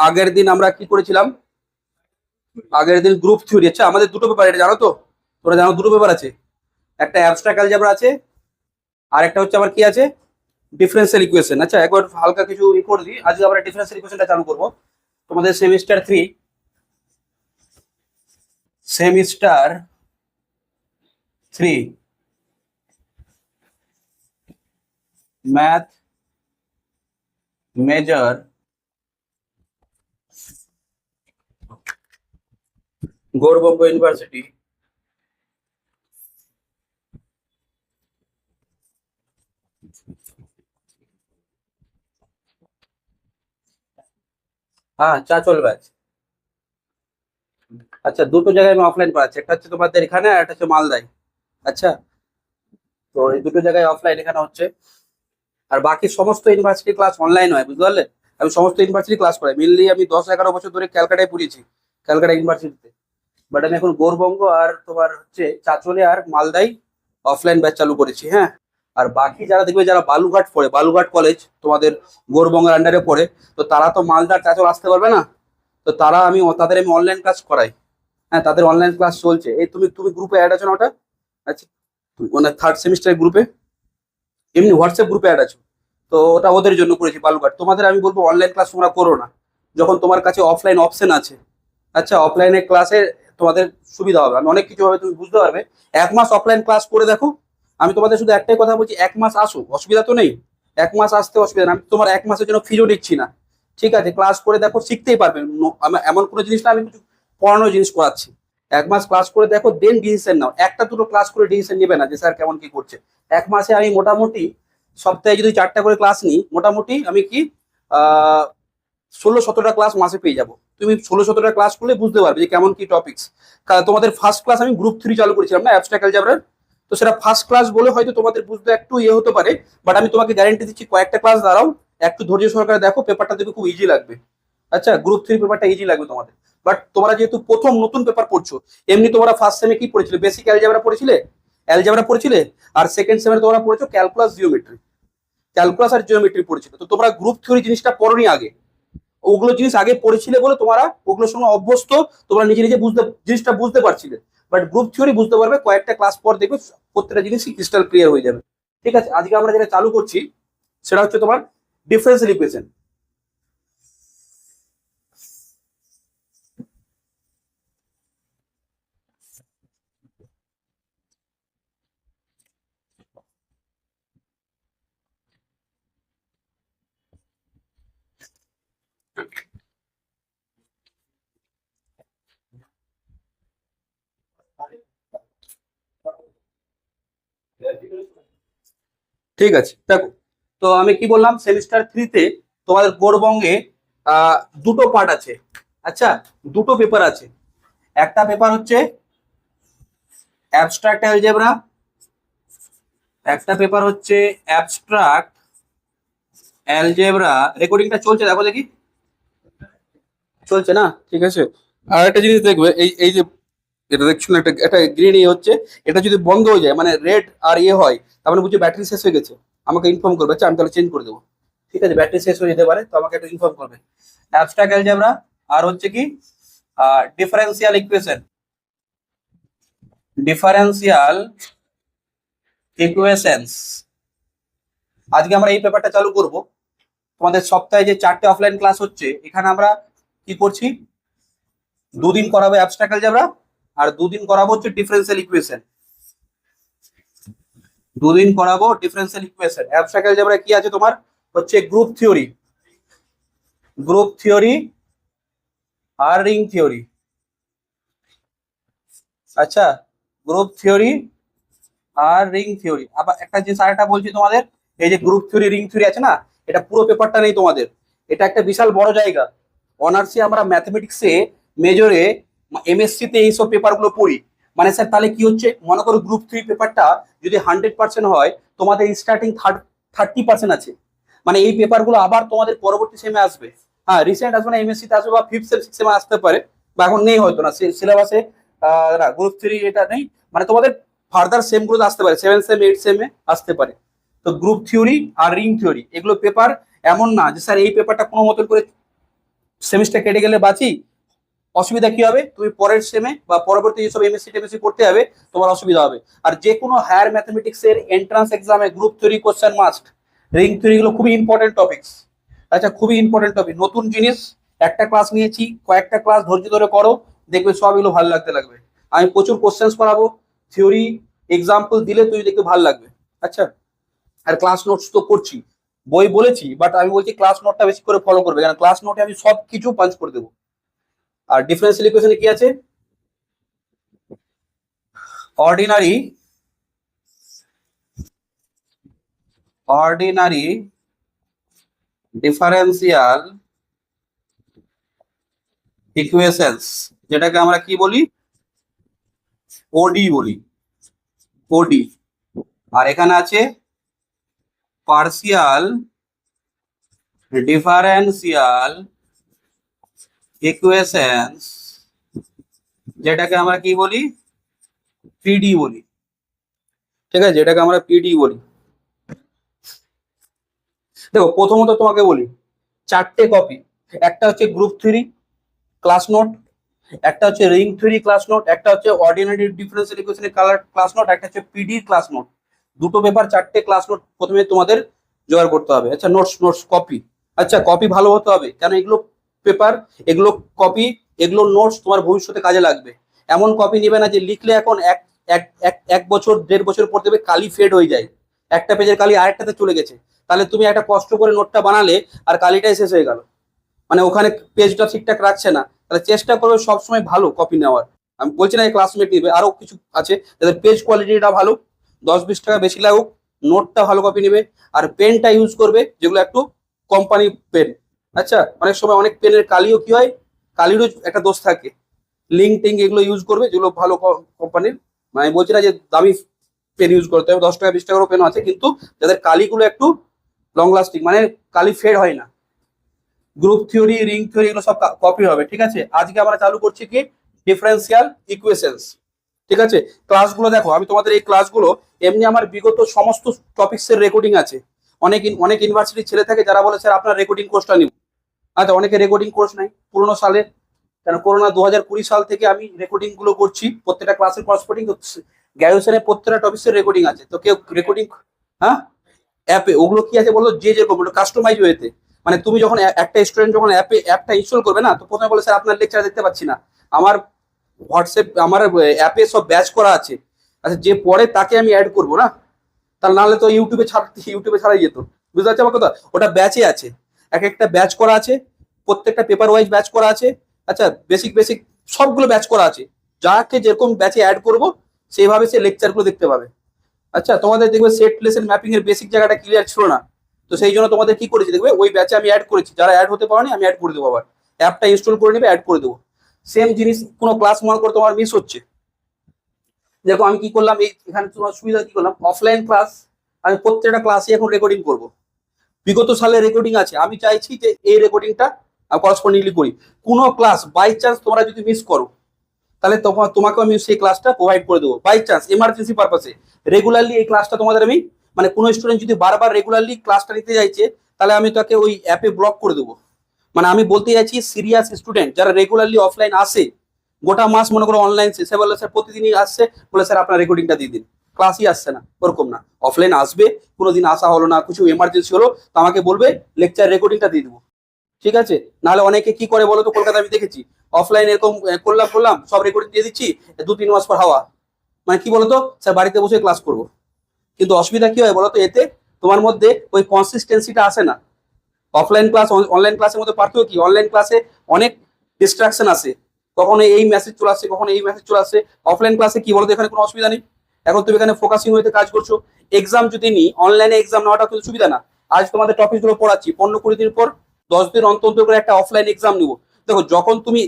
আগের দিন আমরা কি করেছিলাম? আগের দিন গ্রুপ থিওরি। আচ্ছা, আমাদের দুটো পেপার, এটা জানো তো? তোমরা জানো দুটো পেপার আছে, একটা অ্যাবস্ট্রাক্ট অ্যালজেব্রা আছে, আর একটা হচ্ছে আমার কি আছে, ডিফারেন্সিয়াল ইকুয়েশন। আচ্ছা, একবার হালকা কিছু ই করে দিই। আজকে আমরা ডিফারেন্সিয়াল ইকুয়েশনটা চালু করবো। তোমাদের semester 3 math major Gour Banga University হ্যাঁ চা চলবে আজ। আচ্ছা, দুটো জায়গায় আমি অফলাইন পড়াচ্ছি, একটা হচ্ছে তোমাদের এখানে আর একটা হচ্ছে মালদায়। আচ্ছা, তো এই দুটো জায়গায় অফলাইন এখানে হচ্ছে। আর বাকি সমস্ত ইউনিভার্সিটি ক্লাস অনলাইন হয়, বুঝতে পারলে? আমি সমস্ত ইউনিভার্সিটি ক্লাস করাই, মেনলি আমি 10-11 বছর ধরে ক্যালকাটায় পড়িয়েছি, ক্যালকাটা ইউনিভার্সিটিতে। বাট আমি এখন গৌড়বঙ্গ আর তোমার হচ্ছে চাচলে আর মালদায় অফলাইন ব্যাচ চালু করেছি। হ্যাঁ, আর বাকি যারা দেখবে যারা বালুঘাট পড়ে, বালুঘাট কলেজ তোমাদের গৌড়বঙ্গের আন্ডারে পড়ে, তো তারা তো মালদার চাচল আসতে পারবে না। তো তাদের আমি অনলাইন ক্লাস করাই। হ্যাঁ, তাদের অনলাইন ক্লাস চলছে। এই তুমি তুমি গ্রুপে অ্যাড আছো না ওটা? আচ্ছা, মানে থার্ড সেমিস্টার গ্রুপে, এমনি হোয়াটসঅ্যাপ গ্রুপে অ্যাড আছো? তো ওটা ওদের জন্য করেছি বালুঘাট। তোমাদের আমি বলবো অনলাইন ক্লাস তোমরা করো না, যখন তোমার কাছে অফলাইন অপশন আছে। আচ্ছা, অফলাইনে ক্লাসে তোমাদের সুবিধা হবে, আমি অনেক কিছু হবে তুমি বুঝতে পারবে। 1 মাস অফলাইন ক্লাস করে দেখো। আমি তোমাদের শুধু একটাই কথা বলছি, 1 মাস আসো, অসুবিধা তো নেই। 1 মাস আসতে অসুবিধা না, আমি তোমার 1 মাসের জন্য ফিজও নিচ্ছি না। ঠিক আছে, ক্লাস করে দেখো, শিখতেই পারবে। আমার এমন কোনো জিনিস না আমি কিছু পড়ানোর জিনিস করাচ্ছি। 1 মাস ক্লাস করে দেখো, দেন ডিসিশন নাও। একটা দুটো ক্লাস করে ডিসিশন নেবে না যে স্যার কেমন কি করছে। 1 মাসে আমি মোটামুটি সপ্তাহে যদি 4টা করে ক্লাস নিই, মোটামুটি আমি কি 16-17টা ক্লাস মাসে পেয়ে যাবো। তুমি 16-17টা ক্লাস করলে বুঝতে পারবে যে কেমন কি টপিক্স। তোমাদের ফার্স্ট ক্লাস আমি গ্রুপ 3 চালু করেছিলাম না, অ্যাবস্ট্রাক্ট অ্যালজেব্রার। তো সেটা ফার্স্ট ক্লাস বলে হয়তো তোমাদের বুঝতে একটু ইয়ে হতে পারে। বাট আমি তোমাকে গ্যারেন্টি দিচ্ছি, কয়েকটা ক্লাস দাঁড়াও, একটু ধৈর্য সহকারে দেখো, পেপারটা দেখবে খুব ইজি লাগবে। আচ্ছা, গ্রুপ 3 পেপারটা ইজি লাগবে তোমাদের। বাট তোমরা যেহেতু প্রথম নতুন পেপার পড়ছো, এমনি তোমরা ফার্স্ট সেমে কি পড়েছিলে? বেসিক অ্যালজেব্রা পড়েছিলে। আর সেকেন্ড সেমে তোমরা পড়েছো ক্যালকুলাস আর জিওমেট্রি পড়েছিল। তো তোমরা গ্রুপ থিওরি জিনিসটা পড়োনি আগে, ওগুলো জিনিস আগে পড়েছিলে বলে তোমরা ওগুলোর সঙ্গে অভ্যস্ত, তোমরা নিজে নিজে জিনিসটা বুঝতে পারছিলে। বাট গ্রুপ থিওরি বুঝতে পারবে কয়েকটা ক্লাস পর, দেখবে প্রত্যেকটা জিনিসই ক্রিস্টাল ক্লিয়ার হয়ে যাবে। ঠিক আছে, আজকে আমরা যেটা চালু করছি সেটা হচ্ছে তোমার ডিফারেন্সিয়াল ইকুয়েশন। ঠিক আছে, দেখো, তো আমি কি বললাম, সেমিস্টার 3-তে তোমাদের গৌড়বঙ্গে দুটো পার্ট আছে। আচ্ছা, দুটো পেপার আছে। একটা পেপার হচ্ছে অ্যাবস্ট্রাক্ট অ্যালজেব্রা, একটা পেপার হচ্ছে অ্যাবস্ট্রাক্ট অ্যালজেব্রা। রেকর্ডিংটা চলছে, দেখো দেখি, চলছে না? ঠিক আছে। আর একটা জিনিস দেখবে, এই এই যে এটা দেখছো না, একটা একটা গ্রিন ইয়ে হচ্ছে, এটা যদি বন্ধ হয়ে যায়, মানে রেড আর ইয়ে হয়, তার মানে বুঝছি ব্যাটারি শেষ হয়ে গেছে। আমাকে ইনফর্ম করবে। আচ্ছা, আমি তাহলে চেঞ্জ করে দেবো। ঠিক আছে, ব্যাটারি শেষ হয়ে যেতে পারে, তো আমাকে একটু ইনফর্ম করবে। অ্যাবস্ট্রাক্ট অ্যালজেব্রা আর হচ্ছে কি ডিফারেন্সিয়াল ইকুয়েশন, ডিফারেন্সিয়াল ইকুয়েশনস। আজকে আমরা এই পেপারটা চালু করব। তোমাদের সপ্তাহে যে 4টে অফলাইন ক্লাস হচ্ছে, এখানে আমরা কি করছি, 2 দিন করাবো অ্যাবস্ট্রাক্ট অ্যালজেব্রা, আর 2 দিন করাবো হচ্ছে ডিফারেন্সিয়াল ইকুয়েশন। 2 দিন করাবো ডিফারেন্সিয়াল ইকুয়েশন। অ্যাবস্ট্রাক্ট অ্যালজেব্রা কি আছে তোমার, হচ্ছে গ্রুপ থিওরি আর রিং থিওরি। আচ্ছা, গ্রুপ থিওরি আর রিং থিওরি। আবার একটা জিনিস আরেকটা বলছি তোমাদের, এই যে গ্রুপ থিওরি রিং থিওরি আছে না, এটা পুরো পেপারটা নেই তোমাদের। এটা একটা বিশাল বড় জায়গা। অনার্সে আমরা ম্যাথমেটিক্সে মেজরে এমএসসি তে এইসব পেপারগুলো পড়ি। মানে স্যার, তাহলে কি হচ্ছে, মনে করো গ্রুপ 3 পেপারটা যদি 100% হয়, তোমাদের স্টার্টিং 30% আছে। মানে এই পেপারগুলো আবার তোমাদের পরবর্তী সেমে আসবে। হ্যাঁ, রিসেন্ট আসবে না, এমএসসি তে আসবে বা 5th সেম 6th সেমে আসতে পারে, বা এখন নেই হয়তো না সিলেবাসে। না, গ্রুপ 3 এটা নেই। মানে তোমাদের ফার্দার সেম গুলো আসতে পারে, 7th সেম 8th সেমে আসতে পারে। তো গ্রুপ থিওরি আর রিং থিওরি এগুলো পেপার এমন না যে স্যার এই পেপারটা কোনো মতন করে সেমিস্টার কেটে গেলে বাঁচি, অসুবিধা কি হবে, তুমি পরের সেমে বা পরবর্তী যেসব এমএসসি টেমএসসি করতে হবে তোমার অসুবিধা হবে। আর যে কোনো হায়ার ম্যাথমেটিক্স এর এন্ট্রান্স এক্সামে group theory question must, ring theory গুলো খুবই ইম্পর্টেন্ট টপিকস। আচ্ছা, খুবই ইম্পর্টেন্ট টপিক, নতুন জিনিস, একটা ক্লাস নিয়েছি, কয়েকটা ক্লাস ধৈর্য ধরে করো, দেখবে সব এগুলো ভালো লাগতে লাগবে। আমি প্রচুর কোশ্চেন্স করাবো, থিওরি এক্সাম্পল দিলে তুমি দেখবে ভালো লাগবে। আচ্ছা, আর ক্লাস নোটস তো করছি, বই বলেছি, বাট আমি বলছি ক্লাস নোটটা বেশি করে ফলো করবে, কারণ ক্লাস নোটে আমি সব কিছু পাঞ্চ করে দেবো। আর ডিফারেন্সিয়াল ইকুয়েশনে কি আছে, অর্ডিনারি অর্ডিনারি ডিফারেন্সিয়াল ইকুয়েশনস, যেটাকে আমরা কি বলি, ওডি বলি, ওডি। আর এখানে আছে পার্শিয়াল ডিফারেন্সিয়াল ইকুয়েশনস, যেটাকে আমরা কি বলি, পিডি বলি। ঠিক আছে, যেটাকে আমরা পিডি বলি। দেখো প্রথমত তোমাকে বলি, চারটে কপি, একটা হচ্ছে গ্রুপ থিওরি ক্লাস নোট, একটা হচ্ছে রিং থিওরি ক্লাস নোট, একটা হচ্ছে অর্ডিনারি ডিফারেন্সিয়াল ইকুয়েশনের কালার ক্লাস নোট, একটা হচ্ছে পিডি ক্লাস নোট। দুটো পেপার, চারটে ক্লাস নোট প্রথমে তোমাদের জোগাড় করতে হবে। আচ্ছা, নোটস নোটস কপি, আচ্ছা কপি ভালো হতে হবে, কেন এগুলো পেপার, এগুলো কপি, এগুলো নোটস তোমার ভবিষ্যতে কাজে লাগবে। এমন কপি নেবে না যে লিখলে এখন এক এক এক এক বছর 1.5 বছর পর দেবে কালি ফেড হয়ে যায়, একটা পেজের কালি আরেকটাতে চলে গেছে, তাহলে তুমি একটা কষ্ট করে নোটটা বানালে আর কালিটাই শেষ হয়ে গেল, মানে ওখানে পেজটা ঠিকঠাক রাখছে না। তাহলে চেষ্টা করবে সবসময় ভালো কপি নেওয়ার। আমি বলছি না এই ক্লাসমেট নিবে, আরো কিছু আছে যাদের পেজ কোয়ালিটিটা ভালো, 10-20 টাকা বেশি লাগুক, নোটটা ভালো কপি নেবে। আর পেনটা ইউজ করবে যেগুলো একটু কোম্পানি পেন। আচ্ছা, অনেক সময় অনেক পেনের কালিও কি হয়, কালিরও একটা দোষ থাকে, লিঙ্ক টিঙ্ক এগুলো ইউজ করবে যেগুলো ভালো কোম্পানির। মানে আমি বলছি না যে দামি পেন ইউজ করতে হবে, 10 টাকা 20 টাকারও পেন আছে, কিন্তু যাদের কালিগুলো একটু লং লাস্টিং, মানে কালি ফেড হয় না। গ্রুপ থিওরি রিং থিওরি এগুলো সব কপি হবে। ঠিক আছে, আজকে আমরা চালু করছি কি, ডিফারেন্সিয়াল ইকুয়েশনস। ঠিক আছে, ক্লাসগুলো দেখো, আমি তোমাদের এই ক্লাসগুলো এমনি আমার বিগত সমস্ত টপিকস এর রেকর্ডিং আছে। অনেক অনেক ইউনিভার্সিটির ছেলে থাকে যারা বলে স্যার আপনার রেকর্ডিং কোর্সটা নিব। আচ্ছা, অনেকে রেকর্ডিং কোর্স নাই পুরোনো সালে, কেন করোনা 2020 সাল থেকে আমি রেকর্ডিং গুলো করছি, প্রত্যেকটা ক্লাসের করসপন্ডিং গ্র্যাজুয়েশনের প্রত্যেকটা টপিক্সের রেকর্ডিং আছে। তো কেউ রেকর্ডিং, হ্যাঁ অ্যাপে ওগুলো কি আছে বলো, যে যেরকম কাস্টমাইজ হয়েছে। মানে তুমি যখন একটা স্টুডেন্ট যখন অ্যাপটা ইনস্টল করবে না, তো প্রথমে বলে স্যার আপনার লেকচার দেখতে পাচ্ছি না, আমার হোয়াটসঅ্যাপ আমার অ্যাপে সব ব্যাচ করা আছে। আচ্ছা, যে পরে তাকে আমি অ্যাড করবো না, তাহলে নাহলে তো ইউটিউবে ছাড়াই যেত। বুঝতে পারছি আমার কথা, ওটা ব্যাচে আছে, এক একটা ব্যাচ করা আছে, প্রত্যেকটা পেপার ওয়াইজ ব্যাচ করা আছে। আচ্ছা, বেসিক বেসিক সবগুলো ব্যাচ করা আছে, যাকে যেরকম ব্যাচে অ্যাড করবো সেইভাবে সে লেকচারগুলো দেখতে পাবে। আচ্ছা, তোমাদের দেখবে সেট লেসেন ম্যাপিং এর বেসিক জায়গাটা ক্লিয়ার ছিল না, তো সেই জন্য তোমাদের কি করেছি দেখবে, ওই ব্যাচে আমি অ্যাড করেছি, যারা অ্যাড হতে পারেনি আমি অ্যাড করে দেবো, আবার অ্যাপটা ইনস্টল করে নেবে, অ্যাড করে দেবো। সেম জিনিস, কোনো ক্লাস মনে করে তোমার মিস হচ্ছে, দেখো আমি কি করলাম, এই এখানে তোমার সুবিধা কি করলাম, অফলাইন ক্লাস আমি প্রত্যেকটা ক্লাসে এখন রেকর্ডিং করব, বিগত সালের রেকর্ডিং আছে, আমি চাইছি যে এই রেকর্ডিংটা করসপন্ডিংলি করি। কোনো ক্লাস বাই চান্স তোমরা যদি মিস করো, তাহলে তোমাকে আমি সেই ক্লাসটা প্রোভাইড করে দেবো, বাই চান্স এমার্জেন্সি পারপাসে। রেগুলারলি এই ক্লাসটা তোমাদের আমি, মানে কোনো স্টুডেন্ট যদি বারবার রেগুলারলি ক্লাসটা নিতে চাইছে, তাহলে আমি তাকে ওই অ্যাপে ব্লক করে দেবো। মানে আমি বলতে চাইছি সিরিয়াস স্টুডেন্ট যারা রেগুলারলি অফলাইন আসে, গোটা মাস মনে করো অনলাইন সে বলে স্যার প্রতিদিনই আসছে, বলে স্যার আপনার রেকর্ডিংটা দিয়ে দিন, ক্লাসই আসছে না, ওরকম না, অফলাইন আসবে, কোনোদিন আসা হলো না, কিছু এমার্জেন্সি হলো, তো আমাকে বলবে লেকচার রেকর্ডিংটা দিয়ে দেবো। ঠিক আছে, নাহলে অনেকে কি করে বলো তো, কলকাতা আমি দেখেছি অফলাইন এরকম করলাম সব রেকর্ডিং দিয়ে দিচ্ছি, 2-3 মাস পর হাওয়া, মানে কি বলতো স্যার বাড়িতে বসে ক্লাস করবো। কিন্তু অসুবিধা কি হয় বলতো, এতে তোমার মধ্যে ওই কনসিস্টেন্সিটা আসে না। অফলাইন ক্লাস অনলাইন ক্লাসের মধ্যে পার্থক্য কি, অনলাইন ক্লাসে অনেক ডিস্ট্রাকশন আসে, কখনো এই মেসেজ চলে আসছে, কখনো এই মেসেজ চলে আসছে। অফলাইন ক্লাসে কি বলতো, এখানে কোনো অসুবিধা নেই, এখন তুমি এখানে ফোকাসিং হইতে কাজ করছো। এক্সাম যদি নি, অনলাইনে এক্সাম নেওয়াটা কিন্তু সুবিধা না। আজ তোমাদের টপিক গুলো পড়াচ্ছি, 15-20 দিন পর 10 দিন অন্তর অন্তর করে একটা অফলাইন এক্সাম নিবো। দেখো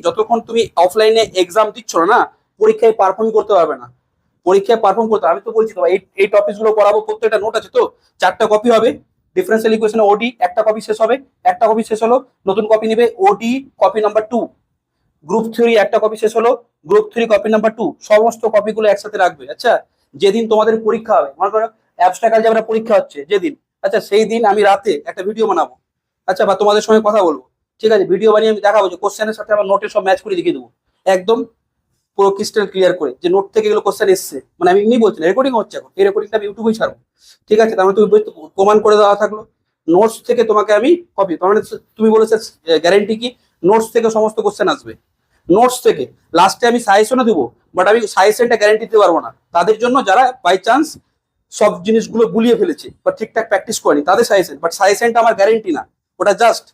যতক্ষণ তুমি অফলাইনে এক্সাম দিচ্ছ না, পরীক্ষায় পারফর্ম করতে পারবে না, পরীক্ষায় পারফর্ম করতে। আমি তো বলছি তো এই টপিক গুলো পড়াবো, প্রত্যেকটা নোট আছে তো, 4টা কপি হবে। ডিফারেন্সিয়াল ইকুয়েশন ওডি একটা কপি শেষ হবে, একটা কপি শেষ হলো, নতুন কপি নিবে ওডি কপি নাম্বার 2। গ্রুপ থিওরি একটা কপি শেষ হলো, গ্রুপ থিওরি কপি নাম্বার 2, সমস্ত কপিগুলো একসাথে রাখবে। আচ্ছা, যেদিন তোমাদের পরীক্ষা হবে, মনে করো অ্যাবস্ট্রাক্ট যে আমরা পরীক্ষা হচ্ছে যেদিন, আচ্ছা সেই দিন আমি রাতে একটা ভিডিও বানাবো, আচ্ছা বা তোমাদের সঙ্গে কথা বলবো। ঠিক আছে, ভিডিও বানিয়ে আমি দেখাবো যে কোশ্চেনের সাথে আমার নোটের সব ম্যাচ করে দেখিয়ে দেবো একদম পুরো ক্রিস্টাল ক্লিয়ার করে, যে নোট থেকে এগুলো কোশ্চেন এসছে। মানে আমি এমনি বলছি না, রেকর্ডিং হচ্ছে এখন, এই রেকর্ডিংটা আমি ইউটিউবেই ছাড়বো। ঠিক আছে, তার মানে তুমি প্রমাণ করে দেওয়া থাকলো নোটস থেকে তোমাকে আমি কপি, তার মানে তুমি বলেছো গ্যারেন্টি কি নোটস থেকে সমস্ত কোশ্চেন আসবে, নোটস থেকে। লাস্টে আমি সাজেশনও দেবো, বাট আমি সাজেশনটা গ্যারেন্টি দিতে পারবো না তাদের জন্য যারা বাই চান্স সব জিনিসগুলো গুলিয়ে ফেলেছে বা ঠিকঠাক প্র্যাকটিস করেনি, তাদের সাজেশন। বাট সাজেশনটা আমার গ্যারেন্টি না, ওটা জাস্ট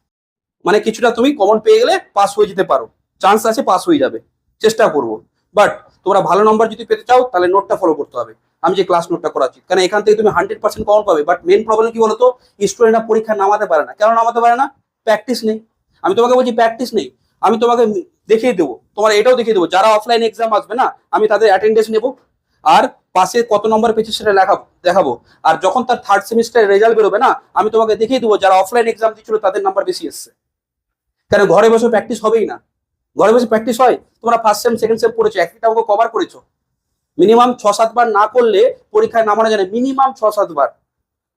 মানে কিছুটা তুমি কমন পেয়ে গেলে পাস হয়ে যেতে পারো, চান্স আছে পাস হয়ে যাবে, চেষ্টা করবো। বাট তোমরা ভালো নম্বর যদি পেতে চাও তাহলে নোটটা ফলো করতে হবে, আমি যে ক্লাস নোটটা করাচ্ছি, কারণ এখান থেকে তুমি 100% কমন পাবে। বাট মেন প্রবলেম কি বলতো, স্টুডেন্টরা পরীক্ষা নামাতে পারে না। কেন নামাতে পারে না? প্র্যাকটিস নেই। আমি তোমাকে বলছি প্র্যাকটিস নেই, আমি তোমাকে দেখিয়ে দেবো, তোমার এটাও দেখিয়ে দেবো, যারা অফলাইন এক্সাম আসবে না আমি তাদের অ্যাটেন্ডেন্স নেবো, আর পাশে কত নম্বর পেয়েছে সেটা দেখাবো। আর যখন তার থার্ড সেমিস্টারের রেজাল্ট বেরোবে না, আমি তোমাকে দেখিয়ে দেবো যারা অফলাইন এক্সাম দিচ্ছিল তাদের নাম্বার বেশি এসছে। কেন ঘরে বসে প্র্যাকটিস হবেই না? ঘরে বসে প্র্যাকটিস হয়? তোমরা ফার্স্ট সেম সেকেন্ড সেম পড়েছো, একটা অঙ্ক কভার করেছো, মিনিমাম 6-7 বার না করলে পরীক্ষায় নামানো যায় না, মিনিমাম 6-7 বার।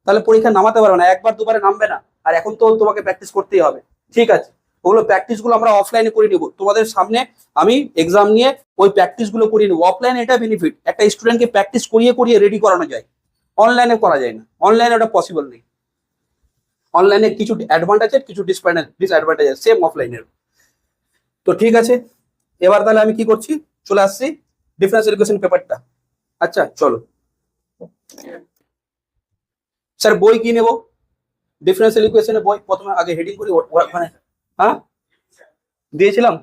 তাহলে পরীক্ষা নামাতে পারবে না, একবার দুবারে নামবে না। আর এখন তো তোমাকে প্র্যাকটিস করতেই হবে। ঠিক আছে, ওগুলো প্র্যাকটিস গুলো আমরা অফলাইনে করে নিব, তোমাদের সামনে আমি এক্সাম নিয়ে ওই প্র্যাকটিস গুলো করিয়ে নেবো। অফলাইনে এটা বেনিফিট, একটা স্টুডেন্টকে প্র্যাকটিস করিয়ে করিয়ে রেডি করানো যায়, অনলাইনে করা যায় না, অনলাইনে ওটা পসিবল নেই। অনলাইনে কিছু অ্যাডভান্টেজ কিছু ডিসঅ্যাডভান্টেজ সেম অফলাইনের। তো ঠিক আছে, এবার তাহলে আমি কি করছি, চলে আসছি ডিফারেন্সিয়াল ইকুয়েশন পেপারটা। আচ্ছা চলো স্যার, বই কি নেব? ডিফারেন্সিয়াল ইকুয়েশনের বই প্রথমে আগে হেডিং করি ওখানে। হ্যাঁ দিয়েছিলাম,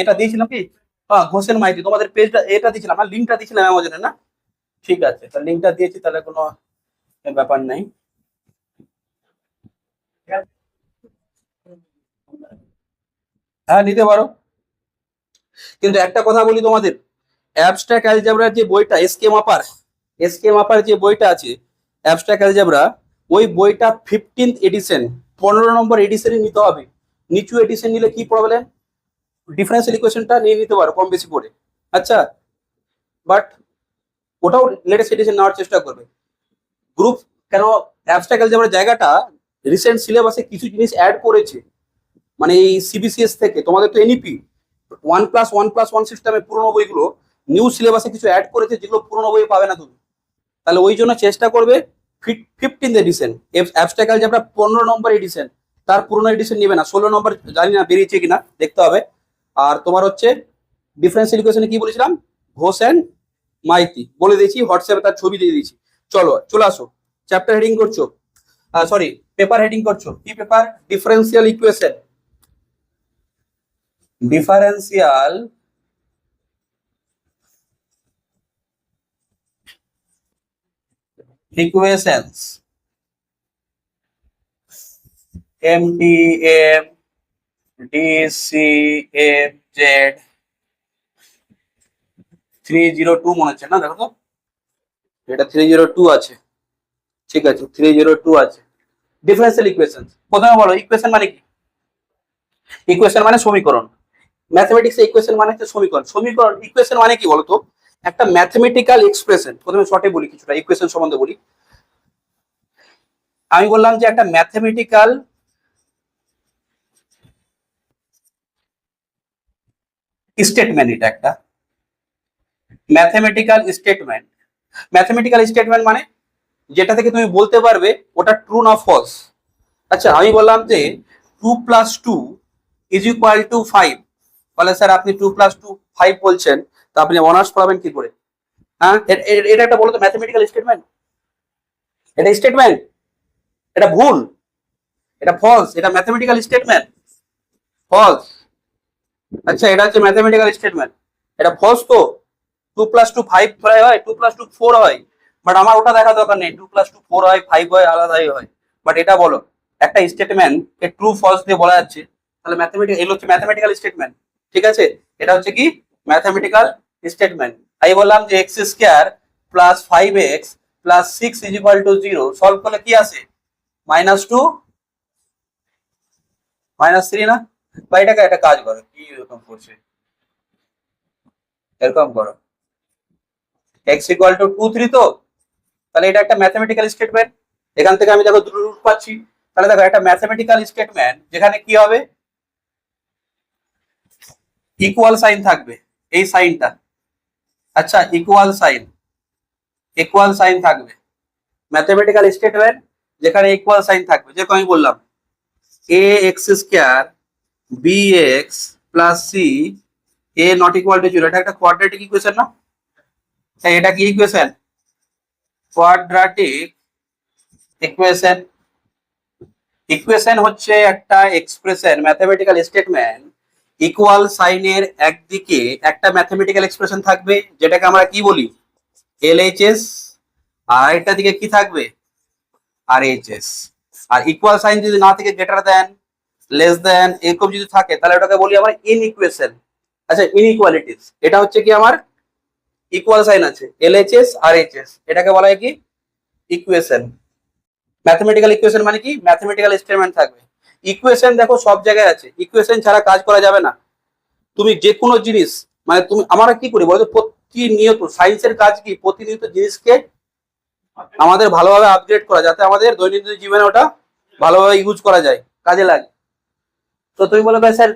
এটা দিয়েছিলাম কি, হ্যাঁ ঘোষের মাইতি, তোমাদের পেজটা এটা দিয়েছিলাম, আর লিঙ্কটা দিয়েছিলাম অ্যামাজনে না? ঠিক আছে, তাহলে লিঙ্কটা দিয়েছি, তাহলে কোনো ব্যাপার নাই। হ্যাঁ নিতে পারো, কিন্তু একটা কথা বলি তোমাদের, অ্যাবস্ট্রাক্ট অ্যালজেব্রার যে বইটা এসকে মাপার যে বইটা আছে অ্যাবস্ট্রাক্ট অ্যালজেব্রা, ওই বইটা 15th এডিশন, 15 নম্বর এডিশনে নিতে হবে। নিচু এডিশন নিলে কি প্রবলেম, ডিফারেন্সিয়াল ইকুয়েশনটা নিয়ে নিতে পারো কম বেশি করে। আচ্ছা, বাট ওটাও লেটেস্ট এডিশন নেওয়ার চেষ্টা করবে। গ্রুপ কেন, অ্যাবস্ট্রাক্ট অ্যালজেব্রার জায়গাটা রিসেন্ট সিলেবাসে কিছু জিনিস অ্যাড করেছে, মানে এই সিবিসিএস থেকে, তোমাদের তো এনইপি 1+1+1 সিস্টেমে পুরোনো বইগুলো নিউ সিলেবাসে কিছু অ্যাড করেছে যেগুলো পুরোনো বই পাবে না তুমি। তাহলে ওই জন্য চেষ্টা করবে 15th এডিশন অ্যাবস্ট্রাক্ট অ্যালজেব্রা 15 নম্বর এডিশন, তার পুরোনো এডিশন নেবে না, 16 নম্বর জানি না বেরিয়েছে কিনা দেখতে হবে। আর তোমার হচ্ছে ডিফারেন্সিয়াল ইকুয়েশনে কি বলেছিলাম, ঘোষ অ্যান্ড মাইতি বলে দিয়েছি, হোয়াটসঅ্যাপে তার ছবি দিয়ে দিয়েছি। চলে আসো, চ্যাপ্টার হেডিং করছো, সরি পেপার হেডিং করছো, কি paper, differential equation, differential equations, MDM DCMZ 302 মনে হচ্ছে না, দেখো তো এটা 302 আছে। ঠিক আছে 302 আছে। ডিফারেন্সিয়াল ইকুয়েশন, প্রথমে বলো ইকুয়েশন মানে কি? ইকুয়েশন মানে সমীকরণ, ম্যাথমেটিক্সে ইকুয়েশন মানে হচ্ছে সমীকরণ। ইকুয়েশন মানে কি বলতো, একটা ম্যাথমেটিক্যাল এক্সপ্রেশন। প্রথমে শর্টে বলি কিছুটা ইকুয়েশন সম্বন্ধে বলি। আমি বললাম যে একটা ম্যাথমেটিক্যাল স্টেটমেন্ট, এটা একটা ম্যাথমেটিক্যাল স্টেটমেন্ট। ম্যাথমেটিক্যাল স্টেটমেন্ট মানে যেটা থেকে তুমি বলতে পারবে ওটা ট্রু না ফলস। আচ্ছা আমি বললাম যে 2+2 = 5, বলে স্যার আপনি 2+2 5 বলছেন, তা আপনি অনার্স পড়াবেন কি করে? হ্যাঁ এটা একটা বলো তো ম্যাথমেটিক্যাল স্টেটমেন্ট? এটা স্টেটমেন্ট, এটা ভুল, এটা ফলস, এটা ম্যাথমেটিক্যাল স্টেটমেন্ট ফলস। আচ্ছা এটা হচ্ছে ম্যাথমেটিক্যাল স্টেটমেন্ট, এটা ফলস তো। 2+2 5 হয়, 2+2 4 হয়, বাট আমার ওটা দেখা দরকার নেই, 2+2 4 হয় 5 হয় আলাদাই হয়। বাট এটা বলো একটা স্টেটমেন্ট কে ট্রু ফলস দিয়ে বলা যাচ্ছে, তাহলে ম্যাথমেটিক্যাল, এগুলো হচ্ছে ম্যাথমেটিক্যাল স্টেটমেন্ট। ঠিক আছে, এটা হচ্ছে কি ম্যাথমেটিক্যাল স্টেটমেন্ট। আমি বললাম যে x² + 5x + 6 = 0 সলভ করলে কি আসে, -2 -3 না? বা এটাকে একটা কাজ করো, কি এরকম করছে, এরকম করো x = 2 3, তো তাহলে এটা একটা ম্যাথমেটিক্যাল স্টেটমেন্ট। এখান থেকে আমি দেখো দুটো রুট পাচ্ছি, তাহলে দেখো একটা ম্যাথমেটিক্যাল স্টেটমেন্ট যেখানে কি হবে, ইকুয়াল সাইন থাকবে, এই সাইনটা, আচ্ছা ইকুয়াল সাইন থাকবে, ম্যাথমেটিক্যাল স্টেটমেন্ট যেখানে ইকুয়াল সাইন থাকবে, যেরকম আমি বললাম A X square B X plus C A not equal to zero, এটা একটা কোয়াড্রেটিক ইকুয়েশন না? এটা কি ইকুয়েশন? Quadratic equation. ইকুয়েশন হচ্ছে একটা এক্সপ্রেশন, ম্যাথমেটিক্যাল স্টেটমেন্ট, ইকুয়াল সাইনের একদিকে একটা ম্যাথমেটিক্যাল এক্সপ্রেশন থাকবে যেটাকে আমরা কি বলি, এলএইচএস, আর আরেকটা দিকে কি থাকবে, আরএইচএস। আর ইকুয়াল সাইন যদি না থেকে গ্রেটার দেন, লেস দেন এরকম যদি থাকে তাহলে ওটাকে বলি আমরা ইনইকুয়েশন। আচ্ছা ইনইকুয়ালিটিস, এটা হচ্ছে কি আমার ইকুয়াল সাইন আছে এলএইচএস আরএইচএস, এটাকে বলা হয় কি ইকুয়েশন। ম্যাথমেটিক্যাল ইকুয়েশন মানে কি, ম্যাথমেটিক্যাল স্টেটমেন্ট থাকবে। ইকুয়েশন দেখো সব জায়গায় আছে, ইকুয়েশন ছাড়া কাজ করা যাবে না। তুমি যে কোনো জিনিস, মানে তুমি আমরা কি করি বলতো, প্রতিনিয়ত সায়েন্সের কাজ কি, প্রতিনিয়ত জিনিসকে আমাদের ভালোভাবে আপগ্রেড করা, যাতে আমাদের দৈনন্দিন জীবনে ওটা ভালোভাবে ইউজ করা যায়, কাজে লাগে। তো তুমি বলো ভাই স্যার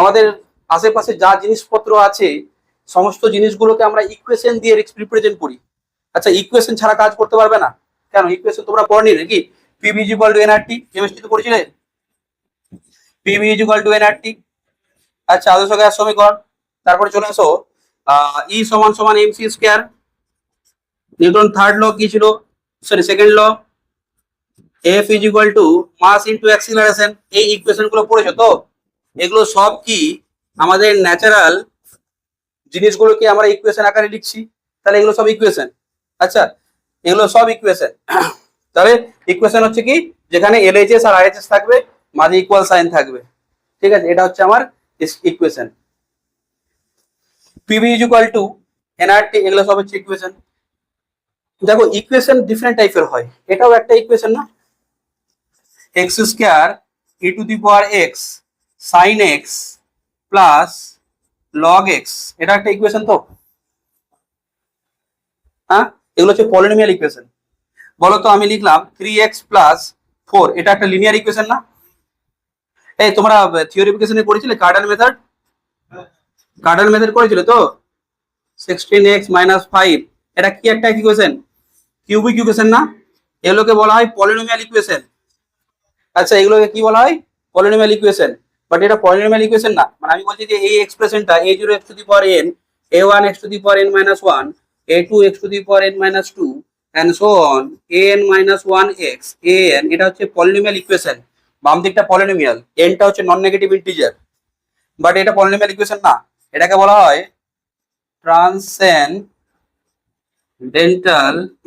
আমাদের আশেপাশে যা জিনিসপত্র আছে সমস্ত জিনিসগুলোকে আমরা ইকুয়েশন দিয়ে রিপ্রেজেন্ট করি। আচ্ছা ইকুয়েশন ছাড়া কাজ করতে পারবে না কেন? ইকুয়েশন তোমরা পড়নি নাকি? পিভি ইকুয়াল টু এনআরটি, কেমিস্ট্রিতে পড়েছিলে পিভি ইকুয়াল টু এনআরটি। আচ্ছা আদর্শ গ্যাস সমীকরণ। তারপরে চলে আসো ই সমান সমান MC square, Newton third law কি ছিল, sorry second law, F is equal to mass into acceleration. এই ইকুয়েশন গুলো পড়েছো তো? এগুলো সব কি আমাদের ন্যাচারাল জিনিসগুলোকে আমরা ইকুয়েশন আকারে লিখছি, তাহলে এগুলো সব ইকুয়েশন। আচ্ছা এগুলো সব ইকুয়েশন। তাহলে ইকুয়েশন হচ্ছে কি, যেখানে এলএইচএস আর আরএইচএস থাকবে, মাঝে ইকুয়াল সাইন থাকবে, ঠিক আছে? এটা হচ্ছে আমার equation. PV is equal to nRT, এগুলো সব হচ্ছে ইকুয়েশন। দেখো ইকুয়েশন ডিফারেন্ট টাইপের হয়, এটাও একটা ইকুয়েশন না? X square e to the power x sine x plus log x, এটা একটা ইকুয়েশন তো? হ্যাঁ, এগুলো হচ্ছে পলিনোমিয়াল ইকুয়েশন। বলো তো আমি লিখলাম 3x প্লাস 4, এটা একটা লিনিয়ার ইকুয়েশন না? এই তোমরা থিওরিফিকেশনে পড়েছিলে কার্ডাল মেথড? কার্ডাল মেথড করেছিলে তো? 16x মাইনাস 5, এটা কি একটা ইকুয়েশন? কিউবিক ইকুয়েশন না? এগুলোকে বলা হয় পলিনোমিয়াল ইকুয়েশন। আচ্ছা এগুলোকে কি বলা হয়? Polynomial equation. বাট এটা পলিনোমিয়াল ইকুয়েশন না, মানে আমি বলছি যে এই এক্সপ্রেশনটা a0 x two the power n, a1 x two the power n minus 1, a2 x two the power n minus 2 and so on an minus 1x an, এটা হচ্ছে polynomial equation. বাম দিকটা পলিনোমিয়াল, nটা হচ্ছে নন নেগেটিভ ইন্টিজার, বাট এটা polynomial equation না। এটাকে বলা হয় ট্রান্সেন্ডেন্টাল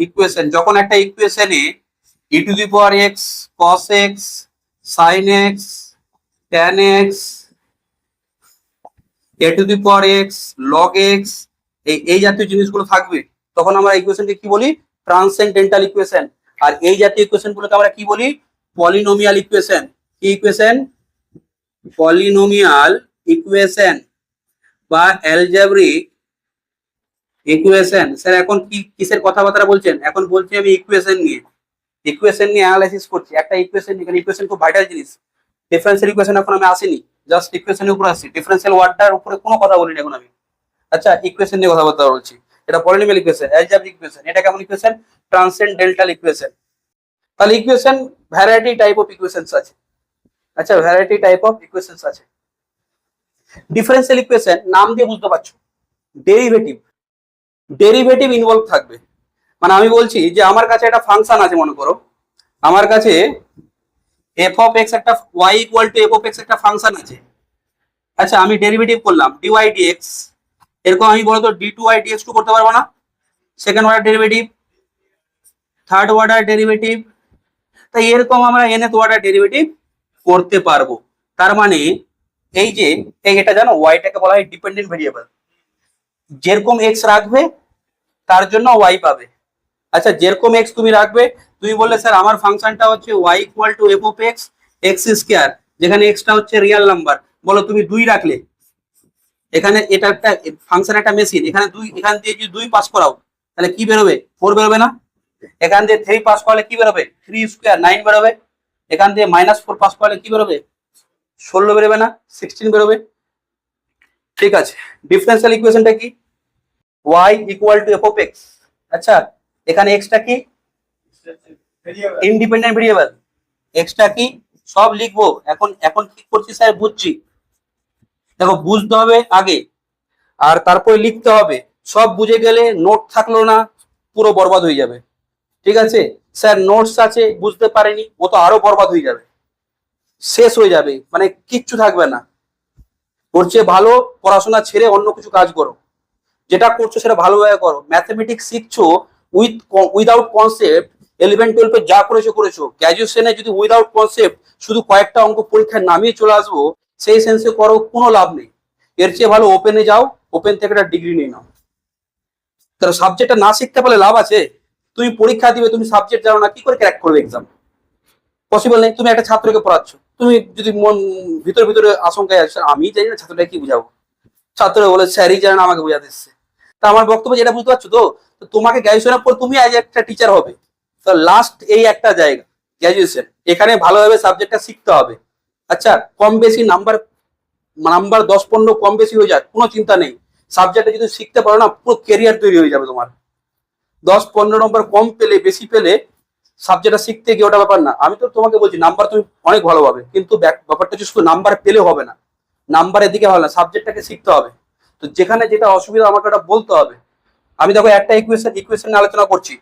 ইকুয়েশন। যখন একটা ইকুয়েশনে e two the power x cos x sin x tan x a two the power x log x এই জাতীয় জিনিসগুলো থাকবে, তখন আমরা ইকুয়েশনকে কি বলি? Transcendental equation. আর এই জাতীয় ইকুয়েশন গুলোকে আমরা কি বলি? Polynomial equation. কি ইকুয়েশন? পলিনোমিয়াল ইকুয়েশন বা অ্যালজেব্রিক ইকুয়েশন। স্যার এখন কি কিসের কথাবার্তা বলছেন? এখন বলছি আমি ইকুয়েশন নিয়ে, ইকুয়েশন নিয়ে অ্যানালাইসিস করছি একটা ইকুয়েশন নিয়ে। ইকুয়েশন খুব ভাইটাল জিনিস। ডিফারেন্সিয়াল ইকুয়েশন এখন আমি আসিনি, জাস্ট ইকুয়েশনের উপর আসছি। ডিফারেন্সিয়াল ওয়ার্ডটার উপরে কোনো কথা বলিনি এখন আমি। আচ্ছা ইকুয়েশন নিয়ে কথাবার্তা বলছি। এটা পলিনোমিয়াল ইকুয়েশন, অ্যালজেব্রিক ইকুয়েশন। এটা কেমন ইকুয়েশন? Transcendental equation. তাহলে equation variety type of equations আছে। আচ্ছা ভ্যারাইটি টাইপ অফ ইকুয়েশনস আছে। ডিফারেন্সিয়াল ইকুয়েশন নাম দিয়ে বুঝতে পারছো, ডেরিভেটিভ, ডেরিভেটিভ ইনভলভ থাকবে। মানে আমি বলছি যে আমার কাছে একটা ফাংশন আছে, মনে করো আমার কাছে এফ অফ এক্স একটা y equal to f of x একটা ফাংশন আছে। আচ্ছা আমি ডেরিভেটিভ করলাম ডিওয়াই ডিএক্স, এরকম আমি বলতো d two y dx two করতে পারবো না? Second order derivative, third order derivative, তাই এরকম আমরা nth অর্ডার ডেরিভেটিভ করতে পারবো। তার মানে এই যে এটা জানো, ওয়াইটাকে বলা হয় ডিপেন্ডেন্ট ভেরিয়েবল। যেরকম এক্স রাখবে তার জন্য ওয়াই পাবে। আচ্ছা যেরকম এক্স তুমি রাখবে, তুমি বললে স্যার আমার ফাংশনটা হচ্ছে y equal to f of x x square, যেখানে এক্সটা হচ্ছে রিয়েল নাম্বার। বলো তুমি 2 রাখলে, এখানে এটা একটা ফাংশন, একটা মেশিন, এখানে 2, এখান দিয়ে যদি 2 পাস করাও তাহলে কি বেরোবে? 4 বেরোবে না? এখান দিয়ে 3 পাস করলে কি বেরোবে? 3 স্কয়ার 9 বেরোবে। এখান থেকে -4 পাস করলে কি বেরোবে? 16 বেরোবে না? 16 বেরোবে। ঠিক আছে, ডিফারেন্সিয়াল ইকুয়েশনটা কি? y equal to f of x. আচ্ছা, এখানে এক্সটা কি? Independent variable. এক্সটা কি? সব লিখবো এখন। এখন কি করছি স্যার? বুঝছি। দেখো, বুঝতে হবে আগে আর তারপরে লিখতে হবে। সব বুঝে গেলে নোট থাকলো না, পুরো বরবাদ হয়ে যাবে। ঠিক আছে স্যার, নোটস আছে বুঝতে পারেনি, ও তো আরো বরবাদ হয়ে যাবে, শেষ হয়ে যাবে, মানে কিচ্ছু থাকবে না। ওর চেয়ে ভালো পড়াশোনা ছেড়ে অন্য কিছু কাজ করো, যেটা করছো সেটা ভালোভাবে করো। ম্যাথমেটিক্স শিখছো উইদাউট কনসেপ্ট, 11-12 যা করেছো করেছো, গ্র্যাজুয়েশনে যদি উইদাউট কনসেপ্ট শুধু কয়েকটা অঙ্ক পরীক্ষায় নামিয়ে চলে আসবো, সেই সেন্সে করো, কোনো লাভ নেই। এর চেয়ে ভালো ওপেনে যাও, ওপেন থেকে একটা ডিগ্রি নিয়ে নাও। কারণ সাবজেক্টটা না শিখতে পারলে লাভ আছে? তুমি পরীক্ষা দিবে, তুমি সাবজেক্ট জানো না, কি করে ক্র্যাক করবে এক্সাম? পসিবল নেই। তুমি একটা ছাত্রকে পড়াচ্ছ, তুমি যদি মন ভিতরে ভিতরে আশঙ্কায় আছে, আমি জানি না ছাত্রটাকে কি বুঝাবো, ছাত্র বলে স্যারই জানে না, আমাকে বোঝাতে এসছে। তা আমার বক্তব্য যেটা বুঝতে পারছো তো, তোমাকে গ্র্যাজুয়েশনের পর তুমি আজ একটা টিচার হবে, তো লাস্ট এই একটা জায়গা গ্র্যাজুয়েশন, এখানে ভালোভাবে সাবজেক্টটা শিখতে হবে। আচ্ছা, কম বেশি নাম্বার নাম্বার 10-15 কম বেশি হয়ে যায়, কোনো চিন্তা নেই। সাবজেক্টটা যদি শিখতে পারো না, পুরো কেরিয়ার তৈরি হয়ে যাবে তোমার। 10-15 নম্বর কম পেলে বেশি পেলে সাবজেক্টটা শিখতে গিয়ে ওটা ব্যাপার না। আমি তো তোমাকে বলছি নাম্বার তুমি অনেক ভালো পাবে, কিন্তু ব্যাপারটা হচ্ছে শুধু নাম্বার পেলে হবে না, নাম্বারের দিকে হবে না, সাবজেক্টটাকে শিখতে হবে। তো যেখানে যেটা অসুবিধা আমাকে ওটা বলতে হবে। আমি দেখো একটা ইকুয়েশন নিয়ে আলোচনা করছি,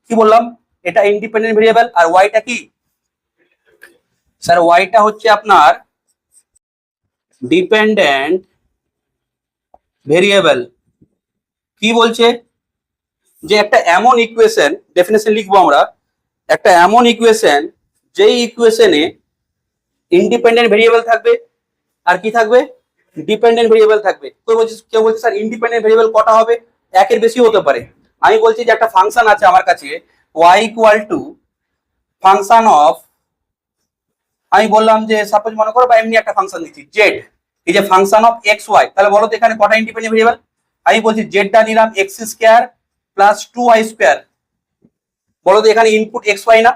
কি বললাম? এটা ইন্ডিপেন্ডেন্ট ভেরিয়েবল, আর ওয়াইটা কি? স্যার ওয়াইটা হচ্ছে আপনার ডিপেন্ডেন্ট ভেরিয়েবল। কি বলছে? যে একটা এমন ইকুয়েশন, ডেফিনেশন লিখবো আমরা, একটা এমন ইকুয়েশন যেই ইকুয়েশনে ইন্ডিপেন্ডেন্ট ভেরিয়েবল থাকবে আর কি থাকবে? ডিপেন্ডেন্ট ভেরিয়েবল থাকবে। কেউ বলছে স্যার ইন্ডিপেন্ডেন্ট ভেরিয়েবল কটা হবে? একের বেশি হতে পারে। আমি বলছি যে একটা ফাংশন আছে আমার কাছে, y equal two function of, আমি বললাম যে সাপোজ মনে করো বা এমনি একটা ফাংশন দিচ্ছি জেড, এই যে ফাংশন অফ এক্স ওয়াই, তাহলে বলো তো এখানে কটা ইন্ডিপেন্ডেন্ট ভেরিয়েবল? আমি বলছি জেডটা নিলাম x square plus 2y square, বলো তো এখানে ইনপুট এক্স ওয়াই না?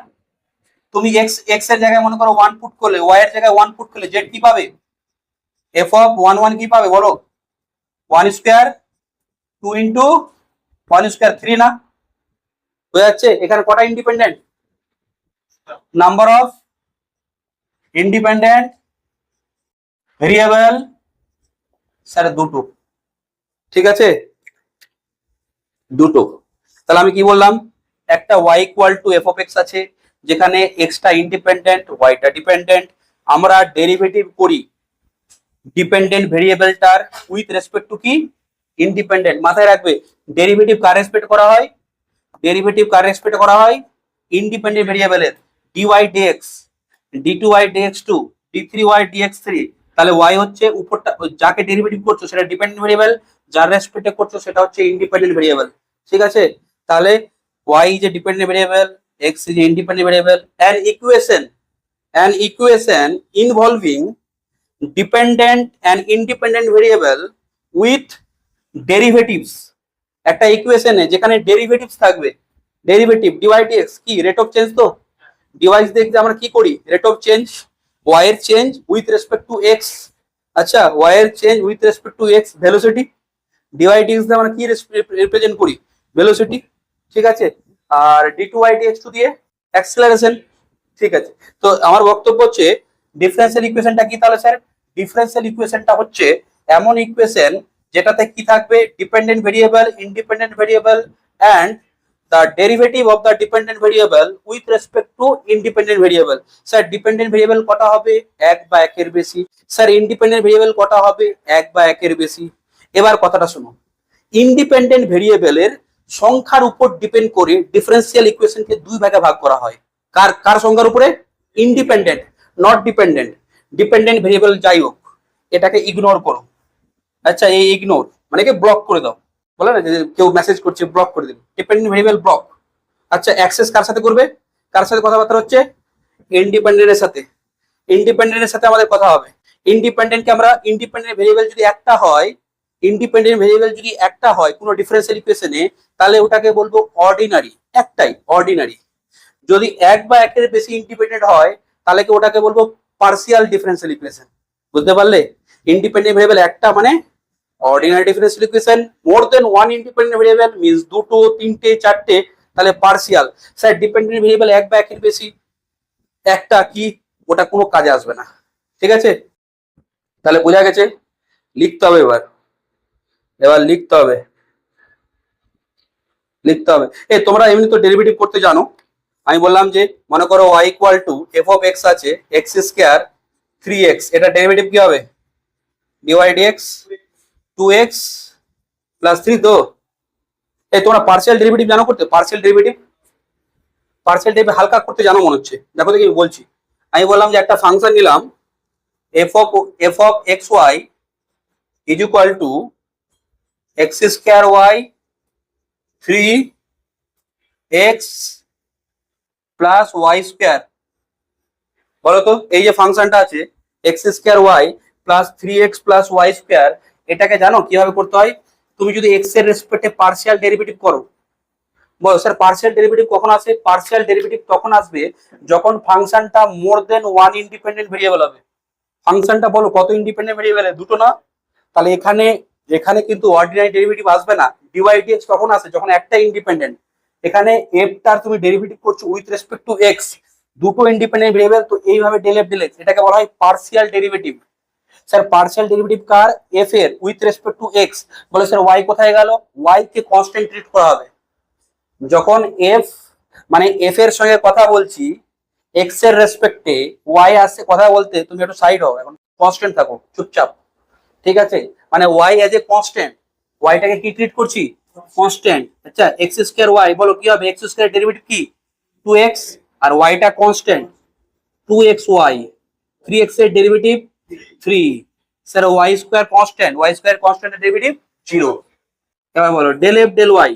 তুমি এক্স এর জায়গায় মনে করো 1 পুট করলে, ওয়াই এর জায়গায় 1 পুট করলে জেড কি পাবে? এফ অফ 1 কি পাবে বলো? 1 স্কোয়ার 2 ইন্টু 1 স্কোয়ার 3 না? বোঝা যাচ্ছে এখানে কটা independent? Number of independent variable sir দুটো। ঠিক আছে, দুটো। তাহলে আমি কি বললাম? একটা y equal to f of x আছে, যেখানে এক্সটা ইন্ডিপেন্ডেন্ট, ওয়াইটা ডিপেন্ডেন্ট। আমরা ডেরিভেটিভ করি ডিপেন্ডেন্ট ভেরিয়েবলটার উইথ রেসপেক্ট টু কি? ইন্ডিপেন্ডেন্ট। মাথায় রাখবে, ডেরিভেটিভ কার রেসপেক্ট করা হয়? ডেরিভেটিভ কার রেসপেক্ট করা হয়? ইন্ডিপেন্ডেন্ট ভেরিয়েবলের। dy dx, d2y dx2, d3y dx3। তাহলে y হচ্ছে উপরটা, যাকে ডেরিভেটিভ করছো সেটা ডিপেন্ডেন্ট ভেরিয়েবল, যার রেসপেক্টে করছো সেটা হচ্ছে ইন্ডিপেন্ডেন্ট ভেরিয়েবল। ঠিক আছে, তাহলে y is a dependent variable, x is an independent variable. An equation involving dependent and independent variable with derivatives, একটা ইকুয়েশনে যেখানে ডেরিভেটিভস থাকবে, ডেরিভেটিভ dy dx কি রেট অফ চেঞ্জ? তো dy dx আমরা কি করি? রেট অফ চেঞ্জ, y এর change with respect to x। আচ্ছা, y এর change with respect to x velocity, dy dx দিয়ে আমরা কি রিপ্রেজেন্ট করি? ভেলোসিটি। ঠিক আছে, আর d2y dx2 দিয়ে অ্যাক্সেলারেশন। ঠিক আছে, তো আমার বক্তব্য হচ্ছে ডিফারেন্সিয়াল ইকুয়েশনটা কি তাহলে স্যার? ডিফারেন্সিয়াল ইকুয়েশনটা হচ্ছে এমন ইকুয়েশন যেটাতে কি থাকবে? Dependent variable, independent variable and the derivative of the dependent variable with respect to independent variable. Sir dependent variable কটা হবে? এক বা একের বেশি। স্যার ইন্ডিপেন্ডেন্ট ভেরিয়েবল কটা হবে? এক বা একের বেশি। এবার কথাটা শুনো, ইন্ডিপেন্ডেন্ট ভেরিয়েবলের সংখ্যার উপর ডিপেন্ড করে ডিফারেন্সিয়াল ইকুয়েশনকে দুই ভাগে ভাগ করা হয়। কার কার সংখ্যার উপরে? Independent, not dependent. Dependent variable যাই হোক, এটাকে ইগনোর করো। আচ্ছা, এই ইগনোর মানে কি ব্লক করে দাও, বলে না যে কেউ মেসেজ করছে ব্লক করে দিবে, ডিপেন্ডেন্ট ভেরিয়েবল ব্লক। আচ্ছা, অ্যাক্সেস কার সাথে করবে? কার সাথে কথাবার্তা হচ্ছে? ইন্ডিপেন্ডেন্টের সাথে। ইন্ডিপেন্ডেন্টের সাথে আমাদের কথা হবে। ইন্ডিপেন্ডেন্টকে আমরা, ইন্ডিপেন্ডেন্ট ভেরিয়েবল যদি একটা হয়, ইন্ডিপেন্ডেন্ট ভেরিয়েবল যদি একটা হয় কোনো ডিফারেন্সিয়াল ইকুয়েশনে, তাহলে ওটাকে বলবো অর্ডিনারি, একটাই অর্ডিনারি। যদি এক বা একের বেশি ইন্ডিপেন্ডেন্ট হয়, তাহলে কি ওটাকে বলবো পার্সিয়াল ডিফারেন্সিয়াল ইকুয়েশন। বুঝতে পারলে? ইন্ডিপেন্ডেন্ট ভেরিয়েবল একটা মানে অর্ডিনারি ডিফারেন্সিয়াল ইকুয়েশন, মোর দেন ওয়ান ইন্ডিপেন্ডেন্ট ভেরিয়েবল মিন্স দুটো, তিনটে, চারটে, তাহলে পার্সিয়াল। স্যার ডিপেন্ডেন্ট ভেরিয়েবল এক বা একের বেশি, একটা কি, ওটা কোনো কাজে আসবে না। ঠিক আছে, তাহলে বোঝা গেছে? লিখতে হবে এবার, এবার লিখতে হবে, লিখতে হবে। তোমরা এমনি তো ডেরিভেটিভ করতে জানো। আমি বললাম যে মনে করো y equal to f of x আছে এক্স স্কোয়ার 3x, এটা ডেরিভেটিভ কি হবে? Dy dx 2x plus 3। তো তোমরা পার্সিয়াল ডেরিভেটিভ জানো করতে? পার্সিয়াল ডেরিভেটিভ, পার্সিয়াল ডেরিভেটিভ হালকা করতে জানো মনে হচ্ছে। দেখো দেখি আমি বলছি। আমি বললাম যে একটা ফাংশন নিলাম f of x y is equal to x square y 3x plus y square. বলো তো এই যে ফাংশনটা আছে x square y plus 3x plus y square, এটাকে জানো কিভাবে করতে হয়? তুমি যদি এক্স এর রেসপেক্টে পার্সিয়াল ডেরিভেটিভ করো, বলো স্যার পার্সিয়াল ডেরিভেটিভ কখন আসে? পার্সিয়াল ডেরিভেটিভ তখন আসবে যখন ফাংশনটা মোর দেন ওয়ান ইন্ডিপেন্ডেন্ট ভেরিয়েবল হবে। ফাংশনটা বলো কত ইন্ডিপেন্ডেন্ট ভেরিয়েবল? দুটো না? তাহলে এখানে এখানে কিন্তু অর্ডিনারি ডেরিভেটিভ আসবে না। ডিওয়াই ডিএক্স কখন আসে? যখন একটা ইন্ডিপেন্ডেন্ট। এখানে এফটার তুমি ডেরিভেটিভ করছো উইথ রেসপেক্ট টু এক্স, দুটো ইন্ডিপেন্ডেন্ট ভেরিয়েবল, তো এইভাবে ডেল এফ ডেল এক্স, এটাকে বলা হয় partial derivative. Sir partial derivative কার? এফ এর উইথ রেসপেক্ট টু এক্স। বলে স্যার ওয়াই কোথায় গেল? ওয়াই কে কনস্ট্যান্ট ট্রিট করা হবে। যখন এফ মানে এফ এর সঙ্গে কথা বলছি এক্স এর রেসপেক্টে, ওয়াই আসছে কথা বলতে, তুমি একটু সাইড হও, এখন কনস্ট্যান্ট থাকো চুপচাপ। ঠিক আছে, মানে ওয়াই এজ এ কনস্ট্যান্ট, ওয়াইটাকে কি ট্রিট করছি? কনস্ট্যান্ট। আচ্ছা এক্স স্কোয়ার ওয়াই, বলো কি হবে? এক্স স্কোয়ার ডেরিভেটিভ কি? 2x, আর ওয়াইটা কনস্ট্যান্ট 2xy, 3x এর derivative 3। Sir Y square constant, Y square কনস্ট্যান্টের ডেরিভেটিভ 0। এবার বলো del F del Y,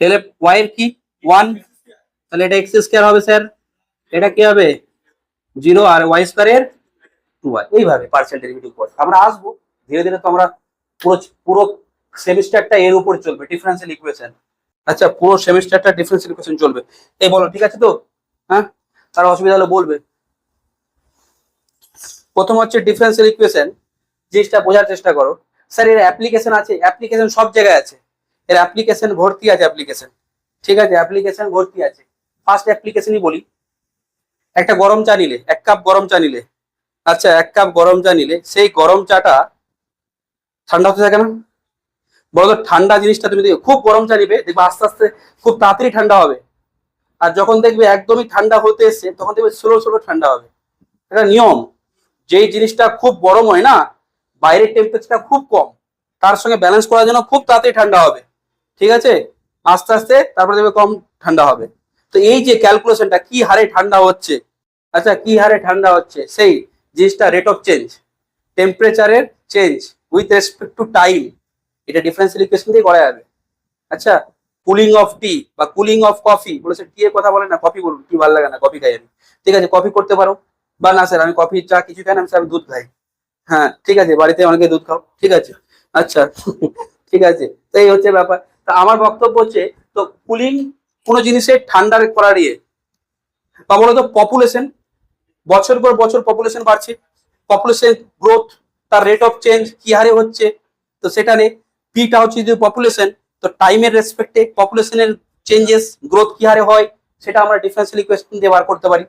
del F Y এর কি 1, তাহলে এটা এক্স স্কোয়ার হবে স্যার, এটা কি হবে 0, আর ওয়াই স্কোয়ারের 2y। এইভাবে পার্সিয়াল ডেরিভেটিভ করতে আমরা আসবো ধীরে ধীরে। তো আমরা পুরো পুরো সেমিস্টারটা এর উপর চলবে, ডিফারেন্সিয়াল ইকুয়েশন। আচ্ছা পুরো সেমিস্টারটা ডিফারেন্সিয়াল ইকুয়েশন চলবে। এই বলো ঠিক আছে তো? হ্যাঁ, তার অসুবিধা হলে বলবে। প্রথম হচ্ছে ডিফারেন্সিয়াল ইকুয়েশন, জিনিসটা বোঝার চেষ্টা করো। স্যার এর অ্যাপ্লিকেশন আছে? অ্যাপ্লিকেশন সব জায়গায় আছে, এর অ্যাপ্লিকেশন ভর্তি আছে অ্যাপ্লিকেশন। ঠিক আছে, অ্যাপ্লিকেশন ভর্তি আছে। ফার্স্ট অ্যাপ্লিকেশনই বলি, একটা গরম চা নিলে, 1 কাপ গরম চা নিলে, আচ্ছা 1 কাপ গরম চা নিলে সেই গরম চাটা ঠান্ডা হতে থাকে না? বলো তো ঠান্ডা জিনিসটা তুমি দেখবে, খুব গরম চা নিবে দেখবে আস্তে আস্তে খুব তাড়াতাড়ি ঠান্ডা হবে, আর যখন দেখবে একদমই ঠান্ডা হতে এসছে তখন দেখবে স্লো স্লো ঠান্ডা হবে। এটা নিয়ম। যেই জিনিসটা খুব গরম হয় না, বাইরের টেম্পারেচারটা খুব কম, তার সঙ্গে ব্যালেন্স করার জন্য খুব তাড়াতাড়ি ঠান্ডা হবে। ঠিক আছে, আস্তে আস্তে তারপরে দেখবে কম ঠান্ডা হবে। তো এই যে ক্যালকুলেশনটা কি হারে ঠান্ডা হচ্ছে, আচ্ছা কি হারে ঠান্ডা হচ্ছে, সেই জিনিসটা রেট অফ চেঞ্জ, টেম্পারেচারের change with respect to time, এটা ডিফারেন্সিয়াল ইকুয়েশন দিয়ে করা যাবে। আচ্ছা কুলিং অফ টি বা কুলিং অফ কফি, বলেছে টি এর কথা বলে না, কফি বলুন, টি ভালো লাগে না, কফি খাই আমি। ঠিক আছে কফি করতে পারো, বা না স্যার আমি কফি চা কিছু খাই না, আমি দুধ খাই। হ্যাঁ ঠিক আছে, বাড়িতে অনেকে দুধ খাও, ঠিক আছে। আচ্ছা ঠিক আছে, তো এই হচ্ছে ব্যাপার। তা আমার বক্তব্য হচ্ছে, তো কুলিং কোনো জিনিসের ঠান্ডা করার ইয়ে, বা বলতো পপুলেশন, বছর পর বছর পপুলেশন বাড়ছে, পপুলেশন গ্রোথ, তার রেট অফ চেঞ্জ কি হারে হচ্ছে, তো সেটা নেই। পিটা হচ্ছে যদি পপুলেশন, তো টাইমের রেসপেক্টে পপুলেশনের চেঞ্জেস গ্রোথ কি হারে হয়, সেটা আমরা ডিফারেন্সিয়াল ইকুয়েশন দিয়ে বার করতে পারি।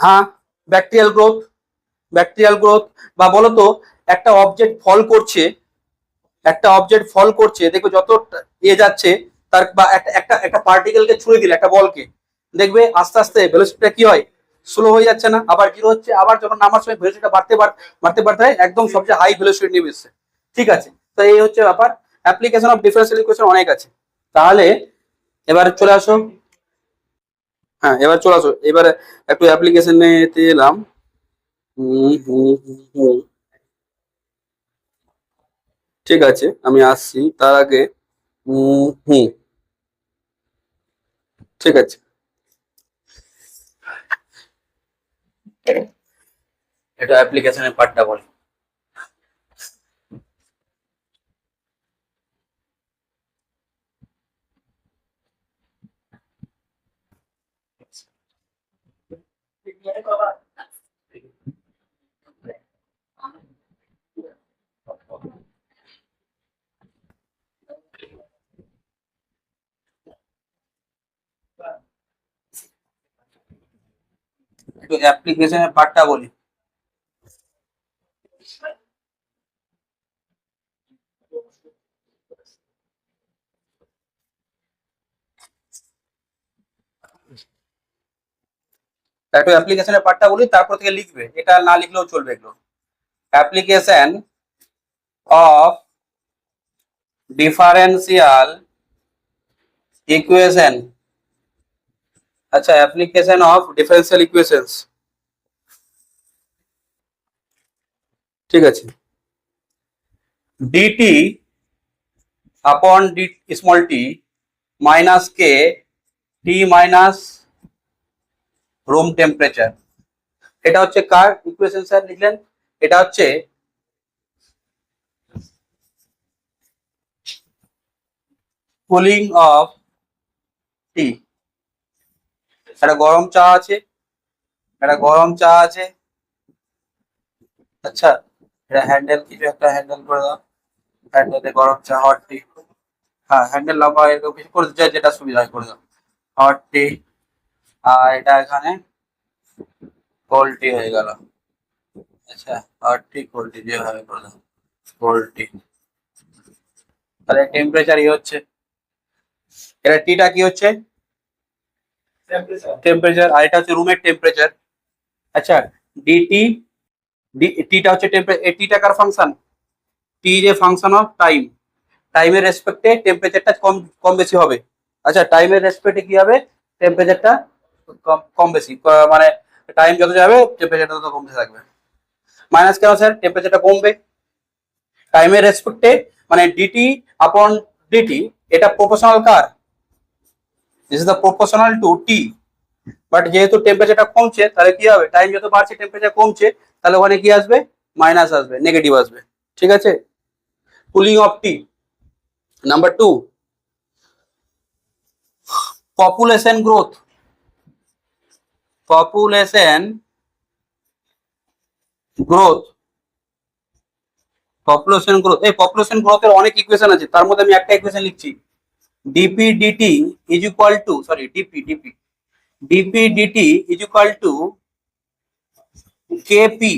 হ্যাঁ ব্যাকটেরিয়াল গ্রোথ, ব্যাকটেরিয়াল গ্রোথ, বা বলতো একটা অবজেক্ট ফল করছে, একটা অবজেক্ট ফল করছে, দেখবে যত এ যাচ্ছে তার, বা একটা একটা একটা পার্টিকেলকে ছুঁড়ে দিলে, একটা বলকে, দেখবে আস্তে আস্তে ভেলোসিটিটা কি হয়, স্লো হয়ে যাচ্ছে না, আবার জিরো হচ্ছে, আবার যখন নামার সময় ভেলোসিটিটা বাড়তে বাড়তে বাড়তে একদম সবচেয়ে হাই ভেলোসিটি নিয়ে এসছে। ঠিক আছে, তো এই হচ্ছে ব্যাপার। অ্যাপ্লিকেশন অফ ডিফারেন্সিয়াল ইকুয়েশন অনেক আছে। তাহলে এবার চলে আসো, হ্যাঁ এবার চলে আসো, এবারে একটু অ্যাপ্লিকেশনে এলাম। ঠিক আছে আমি আসছি, তার আগে হুম, ঠিক আছে। এটা অ্যাপ্লিকেশনের পার্টটা বলি। একটু অ্যাপ্লিকেশনের পার্টটা বলি। একটু অ্যাপ্লিকেশনের পার্টটা বলি, তারপর থেকে লিখবে, এটা না লিখলেও চলবে এগুলো। Application of differential equation. আচ্ছা, অ্যাপ্লিকেশন অফ ডিফারেন্সিয়াল ইকুয়েশনস, ঠিক আছে। ডিটি আপন ডি স্মল টি মাইনাস কে টি মাইনাস রুম টেম্পারেচার, এটা হচ্ছে কার ইকুয়েশন স্যার লিখলেন? এটা হচ্ছে কুলিং অফ টি। একটা গরম চা আছে, একটা গরম চা আছে। আচ্ছা, এটা হ্যান্ডেল, কিছু একটা হ্যান্ডেল করে দাও, হ্যান্ডেলে গরম চা হট টি। হ্যাঁ, হ্যান্ডেল লম্বা এরকম কিছু করে দিতে, যেটা সুবিধা হয় করে দাও। হট টি, আর এটা এখানে কোল্ড টি হয়ে গেল। আচ্ছা, হট টি কোল্ড টি যেভাবে করে দাও, কোল্ড টি। তাহলে টেম্পারেচার ই হচ্ছে, এটা টিটা কি হচ্ছে? টেম্পারেচার। আর এটা হচ্ছে রুমের টেম্পারেচার। আচ্ছা, ডিটি, টিটা হচ্ছে টেম্পারেচার। টিটা কার function? T is a function of time. টাইমের রেসপেক্টে টেম্পারেচারটা কম কম বেশি হবে। আচ্ছা, টাইমের রেসপেক্টে কি হবে? টেম্পারেচারটা কম কম বেশি, মানে টাইম যত যাবে টেম্পারেচারটা তত কমতে থাকবে। মাইনাস কেন স্যার? টেম্পারেচারটা কমবে টাইমের রেসপেক্টে, মানে ডিটি আপন ডিটি, এটা proportional car? This is the proportional to T. But যেহেতু টেম্পারেচারটা কমছে, তাহলে কি হবে? টাইম যত বাড়ছে টেম্পারেচার কমছে, তাহলে ওখানে কি আসবে? মাইনাস আসবে, নেগেটিভ আসবে। ঠিক আছে। Cooling of T. Number two, population growth. Population growth, population growth. এই পপুলেশন গ্রোথের অনেক ইকুয়েশন আছে, তার মধ্যে আমি একটা ইকুয়েশন লিখছি। Dp dt is equal to, sorry dp dp, dp dt is equal to kp.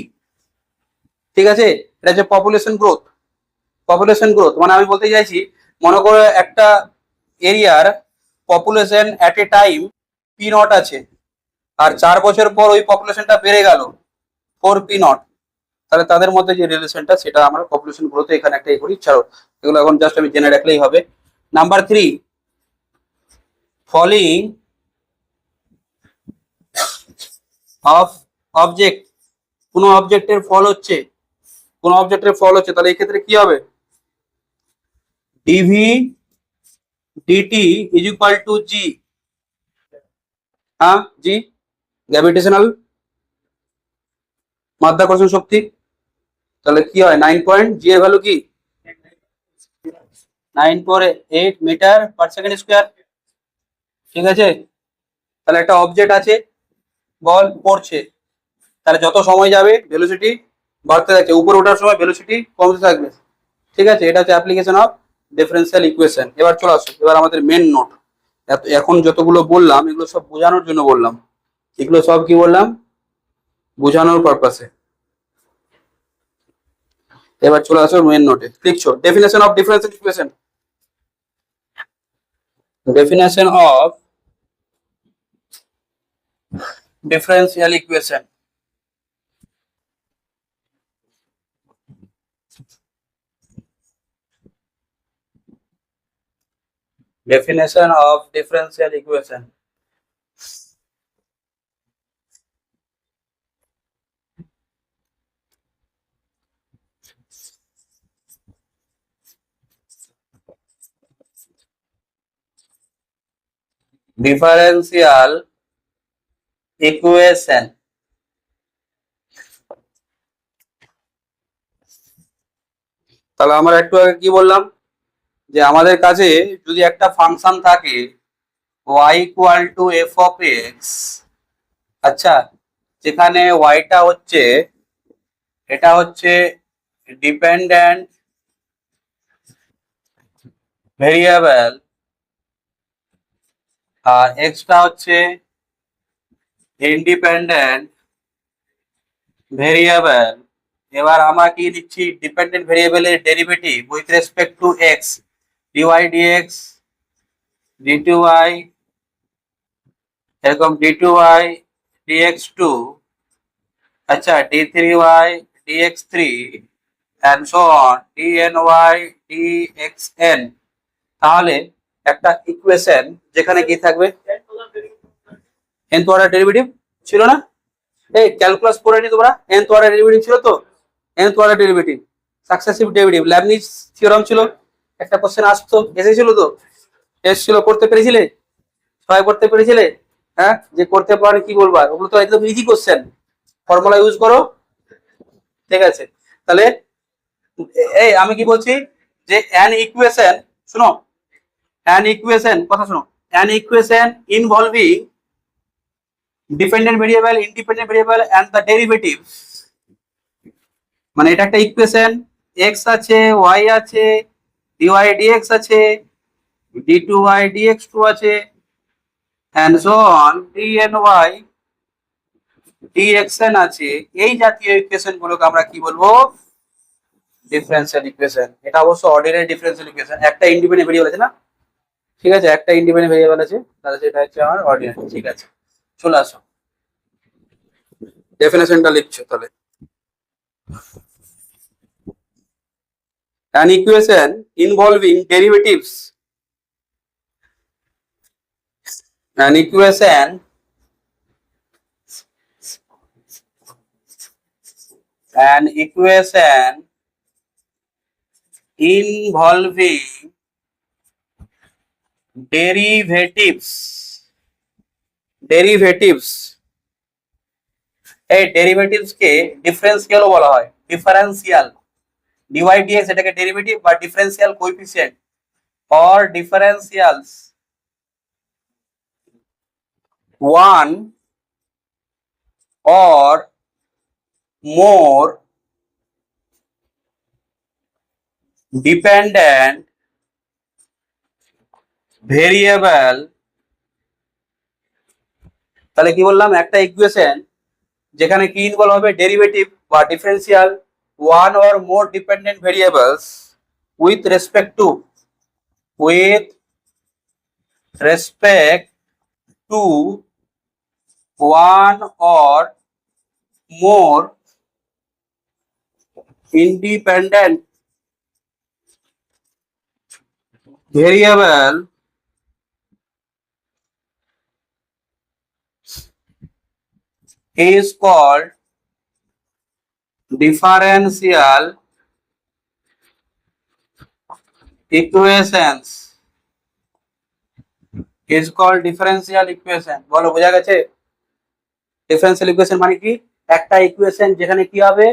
ঠিক আছে, এটা হচ্ছে পপুলেশন গ্রোথ। পপুলেশন গ্রোথ মানে আমি বলতে চাইছি, মনে করো একটা এরিয়ার population at A time P not আছে, আর 4 বছর পর ওই পপুলেশনটা বেড়ে গেল 4 পি নট, তাহলে তাদের মধ্যে যে রিলেশনটা, সেটা আমরা পপুলেশন গ্রোথে এখানে একটা করি। ছাড়ো, এগুলো এখন জাস্ট আমি জেনে রাখলেই হবে। Number 3, falling of object. কোন অবজেক্টের ফল হচ্ছে, কোন অবজেক্টের ফল হচ্ছে, তাহলে এই ক্ষেত্রে কি হবে? DV DT is equal to G. হ্যাঁ, জি, গ্র্যাভিটেশনাল, মাধ্যাকর্ষণ শক্তি। তাহলে কি হয়? 9 জি এর ভ্যালু কি? 948 মিটার/সেকেন্ড স্কোয়ার। ঠিক আছে। তাহলে একটা অবজেক্ট আছে, বল পড়ছে, তাহলে যত সময় যাবে ভেলোসিটি বাড়তে থাকছে, উপরে ওঠার সময় ভেলোসিটি কমতে থাকবে। ঠিক আছে, এটা হচ্ছে অ্যাপ্লিকেশন অফ ডিফারেন্সিয়াল ইকুয়েশন। এবার চলে আসো, এবার আমাদের মেন নোট। এখন যতগুলো বললাম এগুলো সব বোঝানোর জন্য বললাম, এগুলো সব কি বললাম? বোঝানোর পারপাসে। এবার চলে আসো মেন নোটে, লিখছো definition of differential equation. Definition of differential equation. Definition of differential equation. Differential equation. তাহলে আমরা একটু আগে কি বললাম, যে আমাদের কাছে যদি একটা ফাংশন থাকে y equal to f of x, আচ্ছা, যেখানে ওয়াইটা হচ্ছে, এটা হচ্ছে ডিপেন্ডেন্ট ভেরিয়েবল, আর এক্সটা হচ্ছে ইন্ডিপেন্ডেন্ট ভেরিয়েবল। এবার আমরা কি দিচ্ছি, ডিপেন্ডেন্ট ভেরিয়েবলের derivative with respect to x, dy dx, d y, এরকম ডি2y dx2, আচ্ছা d3y dx3 and so on dny dxn। তাহলে একটা ইকুয়েশন যেখানে কি থাকবে, nth অর্ডার ডেরিভেটিভ ছিল না, এই ক্যালকুলাস পড়ে নি তোমরা, nth অর্ডার ডেরিভেটিভ ছিল তো, nth order derivative successive derivative Leibniz theorem ছিল, একটা কোশ্চেন আসতো, এসেছিল তো, এসেছিল, করতে পেরেছিলে, সবাই করতে পেরেছিলে? হ্যাঁ, যে করতে পারে কি বলবো, ওগুলো তো একদম ইজি কোশ্চেন, ফর্মুলা ইউজ করো, ঠিক আছে। তাহলে এই আমি কি বলছি, যে অ্যান ইকুয়েশন, শুনো, অ্যান ইকুয়েশন, কথা শুনো, an equation involving dependent variable, independent variable and the derivative, মানে এটা একটা ইকুয়েশন, এক্স আছে, ওয়াই আছে, ডিওয়াই ডিএক্স আছে, ডি2y dx2 আছে, and so on dny dxn আছে। এই জাতীয় ইকুয়েশন গুলোকে আমরা কি বলবো, ডিফারেন্সিয়াল ইকুয়েশন। এটা অবশ্য অর্ডিনারি ডিফারেন্সিয়াল ইকুয়েশন, একটা ইন্ডিপেন্ডেন্ট ভেরিয়েবল আছে না, ঠিক আছে, একটা ইন্ডিপেন্ডেন্ট ভেরিয়েবল আছে, তাহলে সেটা হচ্ছে আমার অর্ডিনারি। ঠিক আছে, চলে আসো, ডেফিনেশনটা লিখছো তাহলে। an equation involving derivatives, an equation involving derivatives, এই ডেরিভেটিভস কে ডিফারেন্সিয়াল বলা হয়, ডিফারেন্সিয়াল, ডিওয়াই ডিএক্স এটাকে ডেরিভেটিভ বা differential coefficient or differentials one or more dependent variable। তাহলে কি বললাম, একটা ইকুয়েশন যেখানে কি ইনভলভ হবে, ডেরিভেটিভ বা differential one or more dependent variables with respect two, with respect to one or more independent variable is called differential equations, is called differential equation। বলো বোঝা গেছে? ডিফারেন্সিয়াল ইকুয়েশন মানে কি, একটা ইকুয়েশন যেখানে কি হবে,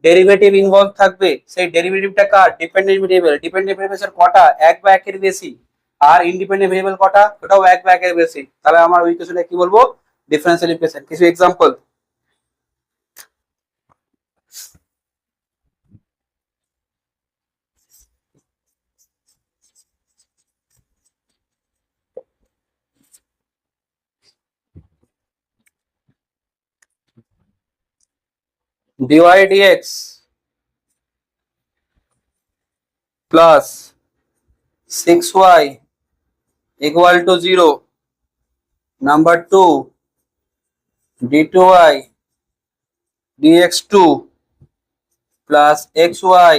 ডেরিভেটিভ ইনভলভ থাকবে, সেই ডেরিভেটিভটা কার, ডিপেন্ডেন্ট ভেরিয়েবল, ডিপেন্ডেন্ট ভেরিয়েবল কটা, এক বা একের বেশি, আর ইন্ডিপেন্ডেন্ট ভেরিয়েবল কটা, ওটাও এক বা একের বেশি, তাহলে আমার ওই ইকুয়েশনে কি বলবো, ডিফারেন্সিয়াল ইকুয়েশন। কিছু example, dy dx plus 6y equal to 0, number 2 d2y dx2 plus xy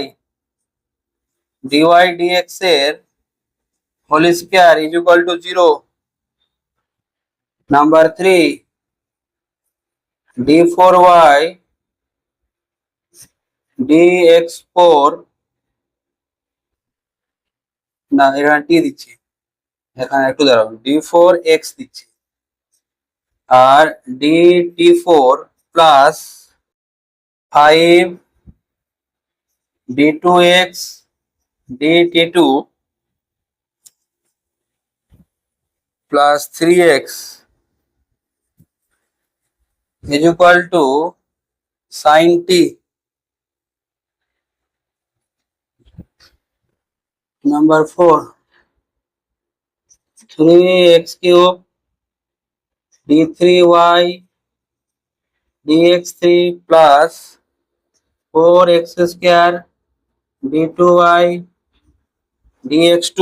dy dx এর whole square is equal to 0, number 3 d4y dx4, না এখানে t দিচ্ছি, এখানে একটু দাঁড়াও, d4x দিচ্ছি, আর dt4 plus 5 d2x dt2 plus 3x is equal to sin t, number 4 3x cube d3y dx3 plus 4x square d2y dx2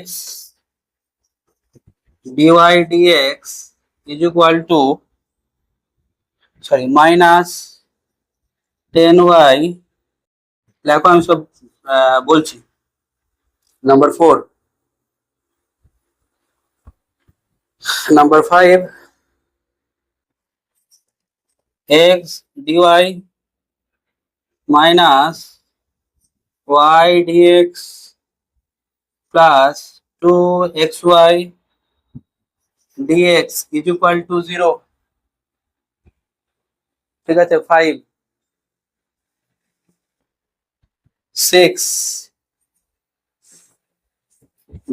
x dy dx is equal to minus 10y। দেখো আমি সব বলছি। Number 4, number 5 x dy minus y dx plus 2xy dx is equal to 0। ঠিক আছে। 5, 6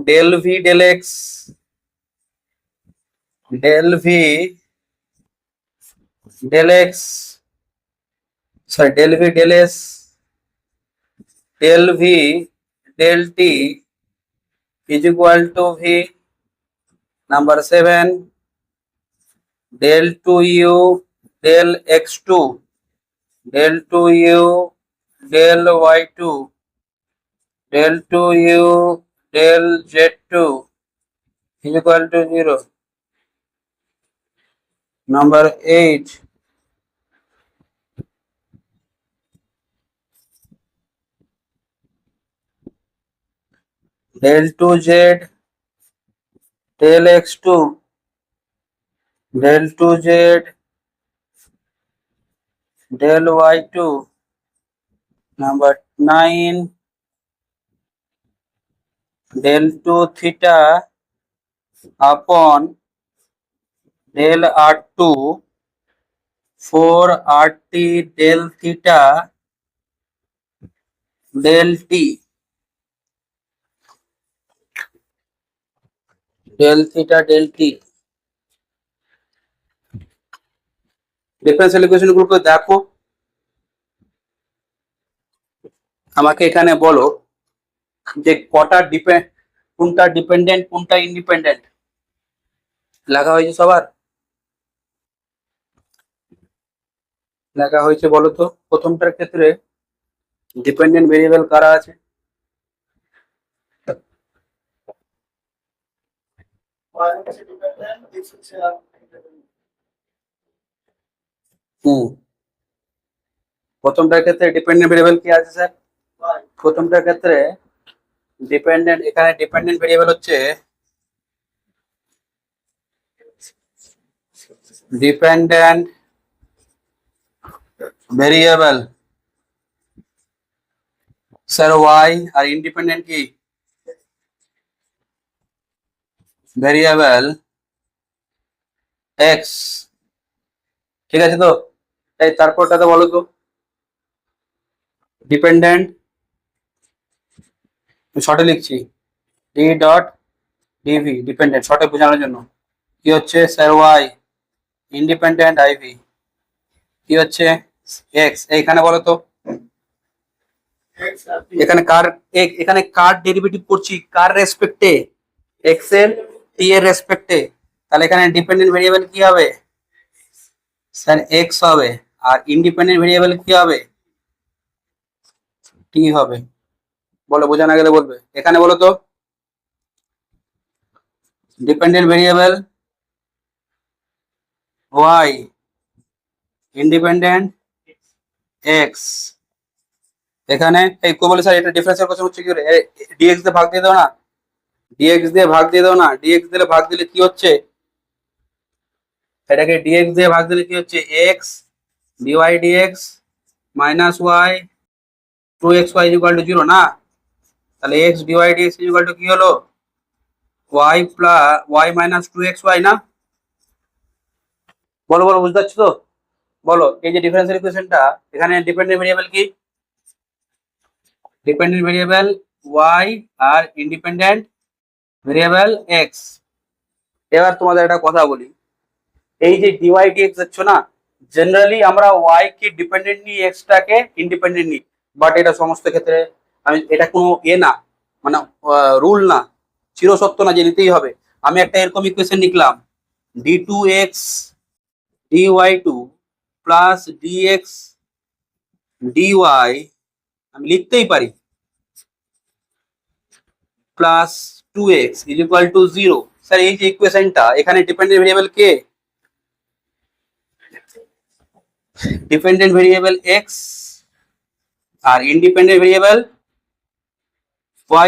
del v del x del v del x del v del s del v del t is equal to v। Number 7 del 2u del x2 del 2u del y2 del 2u del z2 is equal to 0। Number 8 del 2z del x2 del 2z del y2। Number 9 del 2 theta upon del r2 4 rt del theta del t del theta del t। Differential equation গুলো দেখো। আমাকে এখানে বলো যে কোনটা dependent কোনটা independent লেখা হয়েছে সবার? লেখা হয়েছে বলো তো। প্রথমটার ক্ষেত্রে ডিপেন্ডেন্ট ভেরিয়েবল কারা আছে? প্রথমটার ক্ষেত্রে ডিপেন্ডেন্ট ভেরিয়েবল কি আছে স্যার? প্রথমটার ক্ষেত্রে ডিপেন্ডেন্ট, এখানে ডিপেন্ডেন্ট ভেরিয়েবল হচ্ছে ডিপেন্ডেন্ট ভেরিয়েবল স্যার ওয়াই, আর ইন্ডিপেন্ডেন্ট কি ভেরিয়েবল এক্স। ঠিক আছে তো? এই তারপরটাতে বলো তো ডিপেন্ডেন্ট, শর্টে লিখছি ডি ডট ডিভি, ডিপেন্ডেন্ট শর্টে বোঝানোর জন্য। কি হচ্ছে স্যার ওয়াই, ইন্ডিপেন্ডেন্ট আইভি কি হচ্ছে এক্স। এইখানে বলো তো এখানে কার ডেরিভেটিভ করছি, কার রেসপেক্টে? এক্স এর টি এর রেসপেক্টে। তাহলে এখানে ডিপেন্ডেন্ট ভেরিয়েবল কি হবে স্যার? এক্স হবে। আর ইন্ডিপেন্ডেন্ট ভেরিয়েবল কি হবে? টি হবে। বলো, বোঝা না গেলে বলবে। এখানে বলো তো dependent variable y, independent x. এখানে এই কো বলে স্যার এটা ডিফারেন্সিয়াল কোশ্চেন হচ্ছে কি করে? ডিএক্স দিয়ে ভাগ দিয়ে দাও না, ডিএক্স দিয়ে ভাগ দিয়ে দাও না। ডিএক্স দিলে ভাগ দিলে কি হচ্ছে? এটাকে ডিএক্স দিয়ে ভাগ দিলে কি হচ্ছে? X dy dx minus y 2xy equal to 0 না? তাহলে x dy dx equal to কি হলো? Y plus Y minus 2xy না? বলো বলো, বুঝতে পারছো তো? বলো, এই যে ডিফারেন্সিয়াল ইকুয়েশনটা, এখানে ডিপেন্ডেন্ট ভেরিয়েবল কি? ডিপেন্ডেন্ট ভেরিয়েবল ওয়াই আর ইন্ডিপেন্ডেন্ট ভেরিয়েবল এক্স। এবার তোমাদের একটা কথা বলি, এই যে ডিওয়াই ডিএক্স দেখছো না, জেনারেলি আমরা ওয়াই কে ডিপেন্ডেন্ট নিই, এক্স টাকে ইন্ডিপেন্ডেন্ট নিই। বাট এটা সমস্ত ক্ষেত্রে আমি এটা কোনো না, মানে রুল না, চিরসত্য না যে নিতেই হবে। আমি একটা এরকম ইকুয়েশন লিখলাম d2x dy2 plus dx dy আমি লিখতেই পারি plus 2x is equal to 0। Sir এই যে ইকুয়েশনটা এখানে ডিপেন্ডেন্ট ভেরিয়েবল কে? ডিপেন্ডেন্ট ভেরিয়েবল x আর ইন্ডিপেন্ডেন্ট ভেরিয়েবল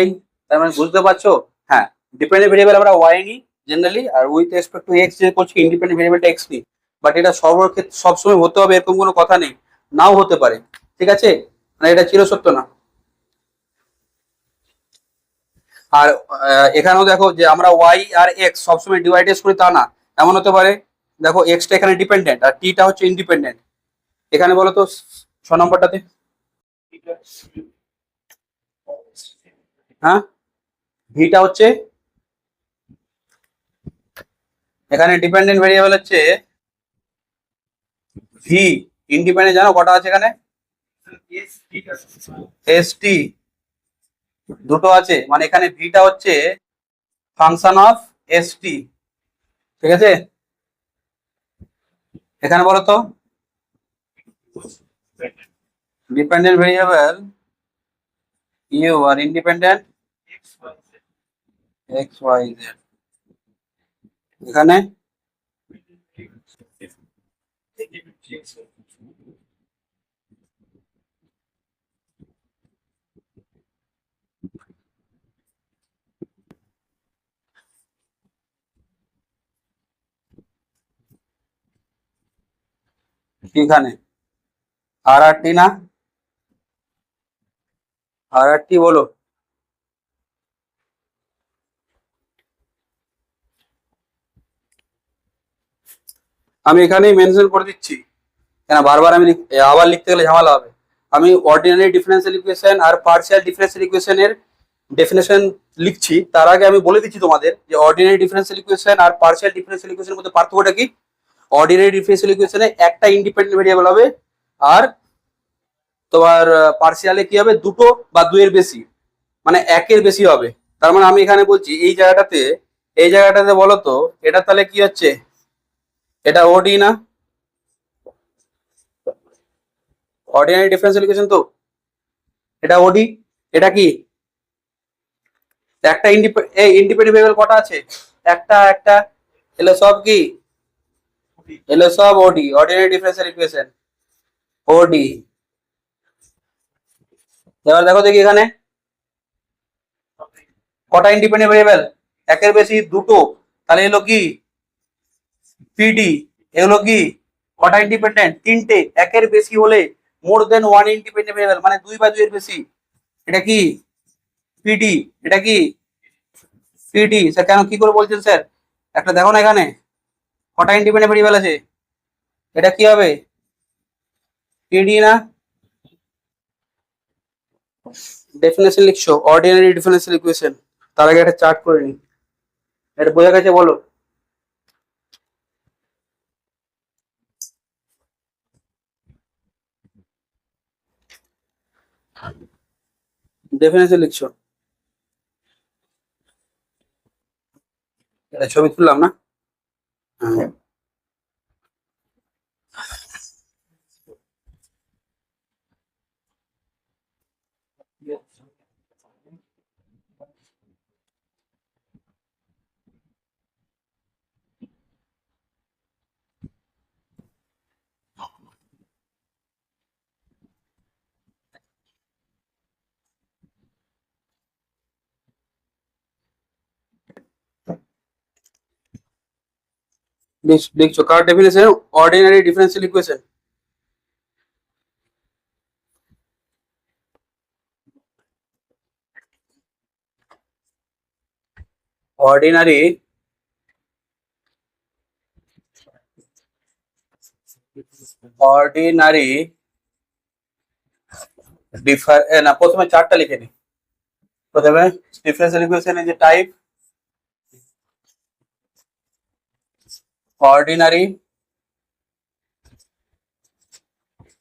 y। তার মানে বুঝতে পারছো? হ্যাঁ, ডিপেন্ডেন্ট ভেরিয়েবল আমরা y নিই জেনারেলি, আর উইথ রেসপেক্ট টু x যে করছি ইন্ডিপেন্ডেন্ট ভেরিয়েবলটা x নিই। বাট এটা সর্বক্ষেত্রে সবসময় হতে হবে এরকম কোনো কথা নেই, নাও হতে পারে। ঠিক আছে, মানে এটা চিরসত্য না। আর এখানেও দেখো যে আমরা y আর x সবসময় ডিভাইডেড করি তা না, এমন হতে পারে দেখো x টা এখানে ডিপেন্ডেন্ট আর t টা হচ্ছে ইন্ডিপেন্ডেন্ট। এখানে বলো তো 6 নম্বরটাতে, হ্যাঁ ভিটা হচ্ছে এখানে ডিপেন্ডেন্ট ভেরিয়েবল হচ্ছে ভি, ইন্ডিপেন্ডেন্ট জানো কটা আছে এখানে? এস টি দুটো আছে, মানে এখানে ভিটা হচ্ছে ফাংশন অফ এস টি। ঠিক আছে, এখানে বলো তো ডিপেন্ডেন্ট ভেরিয়েবল ইউ আর ইন্ডিপেন্ডেন্ট এক্স ওয়াই জেড। এখানে এখানে আর আর টি না, আর আর টি বলো। আমি এখানেই মেনশন করে দিচ্ছি, কেন বারবার আমি আবার লিখতে গেলে ঝামেলা হবে। আমি অর্ডিনারি ডিফারেন্সিয়াল ইকুয়েশন আর পার্শিয়াল ডিফারেন্সিয়াল ইকুয়েশনের ডেফিনেশন লিখছি, তার আগে আমি বলে দিচ্ছি তোমাদের যে অর্ডিনারি ডিফারেন্সিয়াল ইকুয়েশন আর পার্শিয়াল ডিফারেন্সিয়াল ইকুয়েশনের মধ্যে পার্থক্যটা কি। অর্ডিনারি ডিফারেন্সিয়াল ইকুয়েশনে একটা ইন্ডিপেন্ডেন্ট ভেরিয়েবল হবে, আর তোমার পার্শিয়ালে কি হবে, দুটো বা দুইয়ের বেশি, মানে একের বেশি হবে। তার মানে আমি এখানে বলছি এই জায়গাটাতে বলো তো এটা তাহলে কি হচ্ছে, এটা ওডি না? অর্ডিনারি ডিফারেন্সিয়াল ইকুয়েশন তো, এটা ওডি। এটা কি একটা ইন্ডিপেন্ডেন্ট ভেরিয়েবল কটা আছে? একটা একটা। এগুলো সব কি? এগুলো সব ওডি, অর্ডিনারি ডিফারেন্সিয়াল ইকুয়েশন ওডি। এবার দেখো দেখি এখানে কটা ইন্ডিপেন্ডেন্ট ভেরিয়েবল, একের বেশি দুটো, তাহলে এলো কি পিডি। এগুলো কি কটা ইন্ডিপেন্ডেন্ট? তিনটে। একের বেশি হলে মোর দেন ওয়ান ইন্ডিপেন্ডেন্ট ভেরিয়েবল, মানে দুই বা দুইয়ের বেশি, এটা কি পিডি। এটা কি পিডি। স্যার কেন কি করে বলছেন স্যার? একটা দেখো না এখানে কটা ইন্ডিপেন্ডেন্ট ভেরিয়েবল আছে, এটা কি হবে পিডি না? ডেফিনেশন লিখছো অর্ডিনারি ডিফারেন্সিয়াল ইকুয়েশন, তার আগে একটা চার্ট করে নি। এটা বোঝা গেছে বলো? ডেফিনেশন লিখছো, এটা ছবি তুললাম না? হ্যাঁ। লিখছো কার definition? Ordinary differential equation. Ordinary ordinary না, প্রথমে চারটা লিখে নি। প্রথমে ডিফারেন্সিয়াল ইকুয়েশনের যে টাইপ, অর্ডিনারি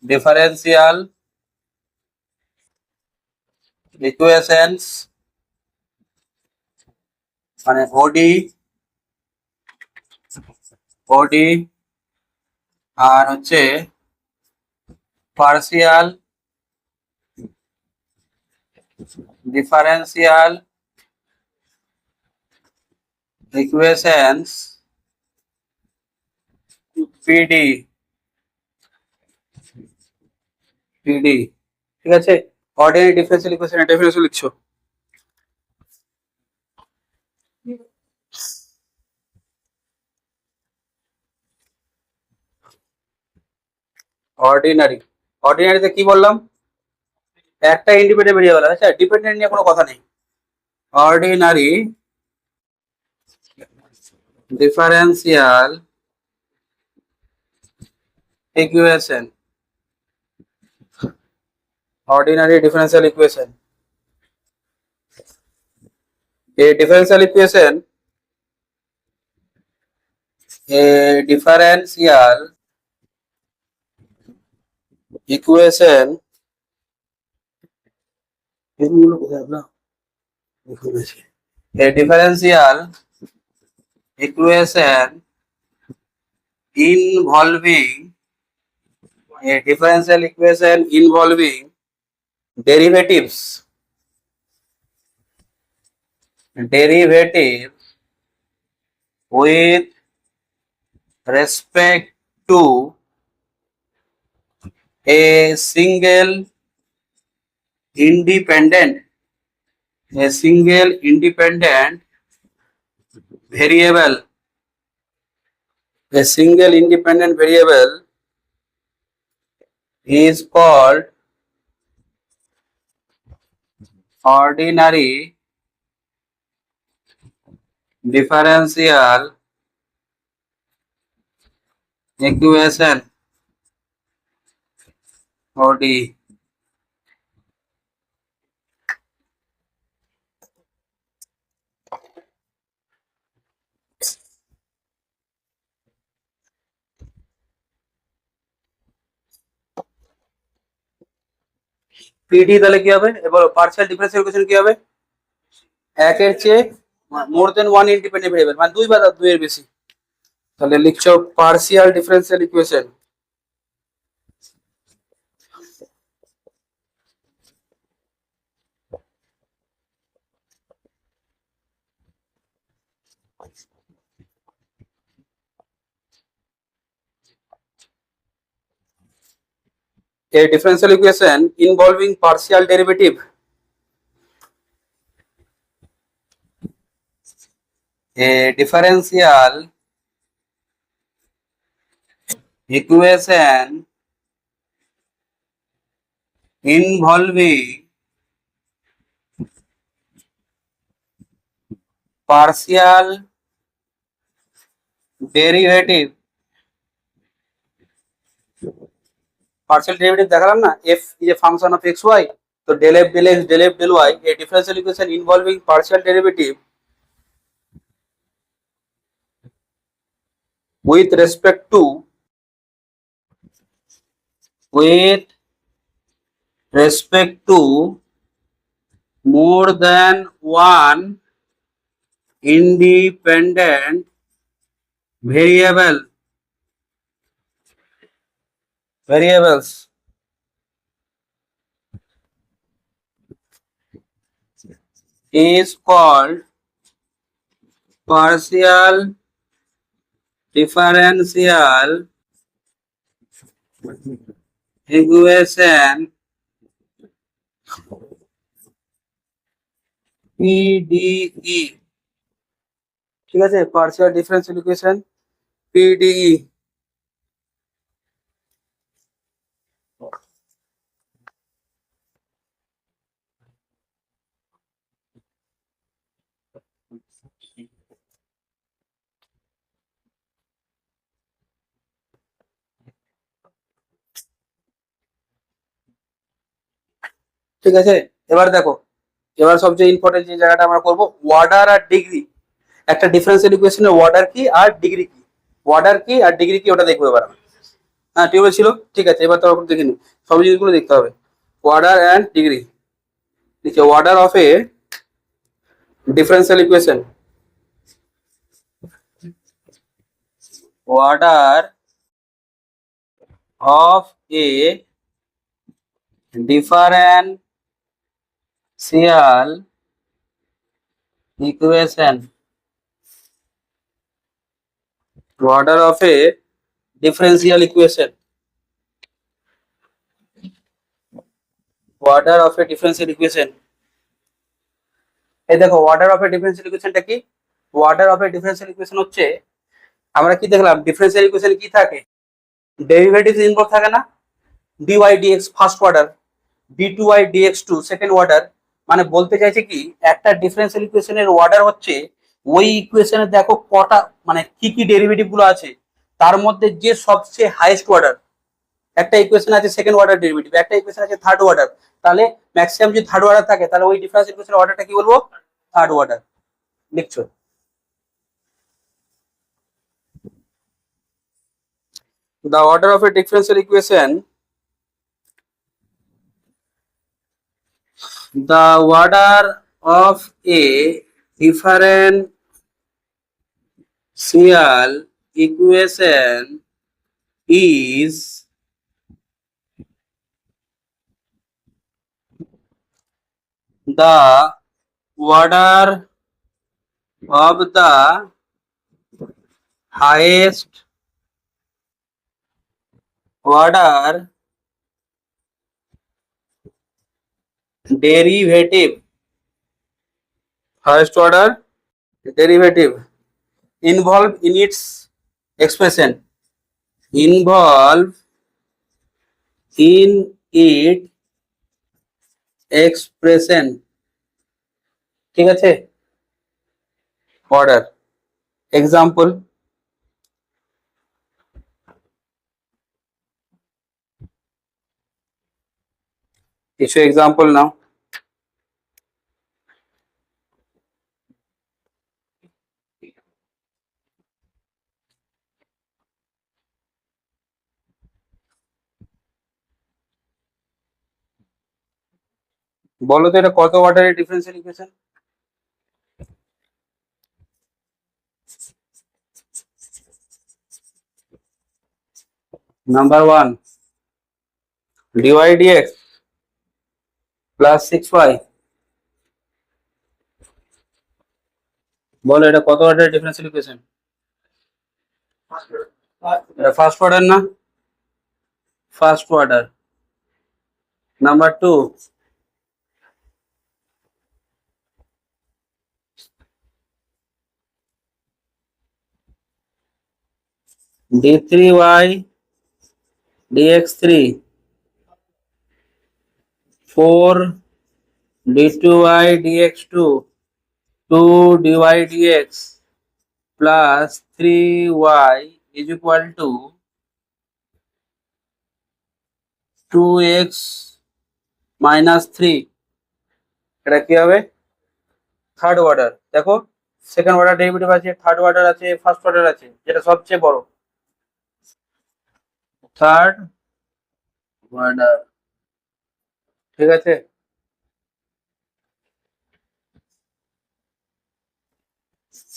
ডিফারেন্সিয়াল ইকুয়েশনস মানে ওডি, ওডি আর হচ্ছে partial differential equations PD PD ঠিক আছে। অর্ডিনারি ডিফারেন্সিয়াল ইকুয়েশন ডেফিনেশন লিখছো। অর্ডিনারি, অর্ডিনারিতে কি বললাম, একটা ইন্ডিপেন্ডেন্ট ভেরিয়েবল আছে, আচ্ছা ডিপেন্ডেন্ট নিয়ে কোনো কথা নেই। Ordinary differential equation, ordinary differential equation, a differential equation, a differential equation এগুলো কোথায় না, a differential equation involving, a differential equation involving derivatives, derivatives with respect to a single independent, a single independent variable, a single independent variable is called ordinary differential equation, OD। PD তাহলে কি হবে এবার, partial differential equation কি হবে, একের চেয়ে মোর দেন one independent variable, মানে দুই বা দুইয়ের বেশি, তাহলে লিখছো partial differential equation. A differential equation involving partial derivative, a differential equation involving partial derivative, partial derivative দেখালাম না, f is a function of xy, তো del f del x del f del y, a differential equation involving partial derivative with respect to, with respect to more than one independent variables is called partial differential equation, PDE। ঠিক আছে, partial differential equation PDE. ঠিক আছে, এবার দেখো, এবার সবচেয়ে important যে জায়গাটা আমরা করব, ওয়ার্ডার আর ডিগ্রি। একটা ডিফারেন্সিয়াল ইকুয়েশনের ওয়ার্ডার কি আর ডিগ্রি কি, ওয়ার্ডার কি আর ডিগ্রি কি ওটা দেখবো এবার। হ্যাঁ টেবিল ছিল, ঠিক আছে, এবার তো দেখে নি, সব জিনিসগুলো দেখতে হবে। ওয়ার্ডার অ্যান্ড ডিগ্রি, ঠিক আছে, order of a differential equation, order of a differential equation. Order of a differential equation. Order of a differential equation. এই দেখো অর্ডার অফ এ ডিফারেন্সিয়াল ইকুয়েশনটা কি? Order of a differential equation হচ্ছে, আমরা কি দেখলাম differential equation কি থাকে? Derivatives involve থাকে না? dy dx first order, d2y dx2 second order. মানে বলতে চাইছে কি, একটা ডিফারেন্সিয়াল ইকুয়েশনের অর্ডার হচ্ছে ওই ইকুয়েশনে দেখো কটা মানে কি কি ডেরিভেটিভ গুলো আছে, তার মধ্যে যে সবচেয়ে হাইয়েস্ট অর্ডার। একটা ইকুয়েশন আছে সেকেন্ড অর্ডার ডেরিভেটিভ, একটা ইকুয়েশন আছে থার্ড অর্ডার, তাহলে ম্যাক্সিমাম যদি থার্ড অর্ডার থাকে তাহলে ওই ডিফারেন্সিয়াল ইকুয়েশনের অর্ডারটা কি বলবো? Third order. লিখছো the order of a differential equation, the order of a differential equation is the order of the highest order derivative, highest order derivative involved in its expression, involved in its expression। ঠিক আছে, order example, কিছু example নাও। বলো তো এটা কত অর্ডারের differential equation? Number 1 dy dx plus 6y। বলো এটা কত অর্ডারের ডিফারেন্সিয়াল ইকুয়েশন? এটা ফার্স্ট অর্ডার না? First order. Number 2 d3y dx3 4 d2y dx2 2 dy dx plus 3y is equal to 2x minus 3। এটা কি হবে? Third order. দেখো সেকেন্ড অর্ডার ডেরিভেটিভ আছে, থার্ড অর্ডার আছে, ফার্স্ট অর্ডার আছে, যেটা সবচেয়ে বড় থার্ড অর্ডার। ঠিক আছে,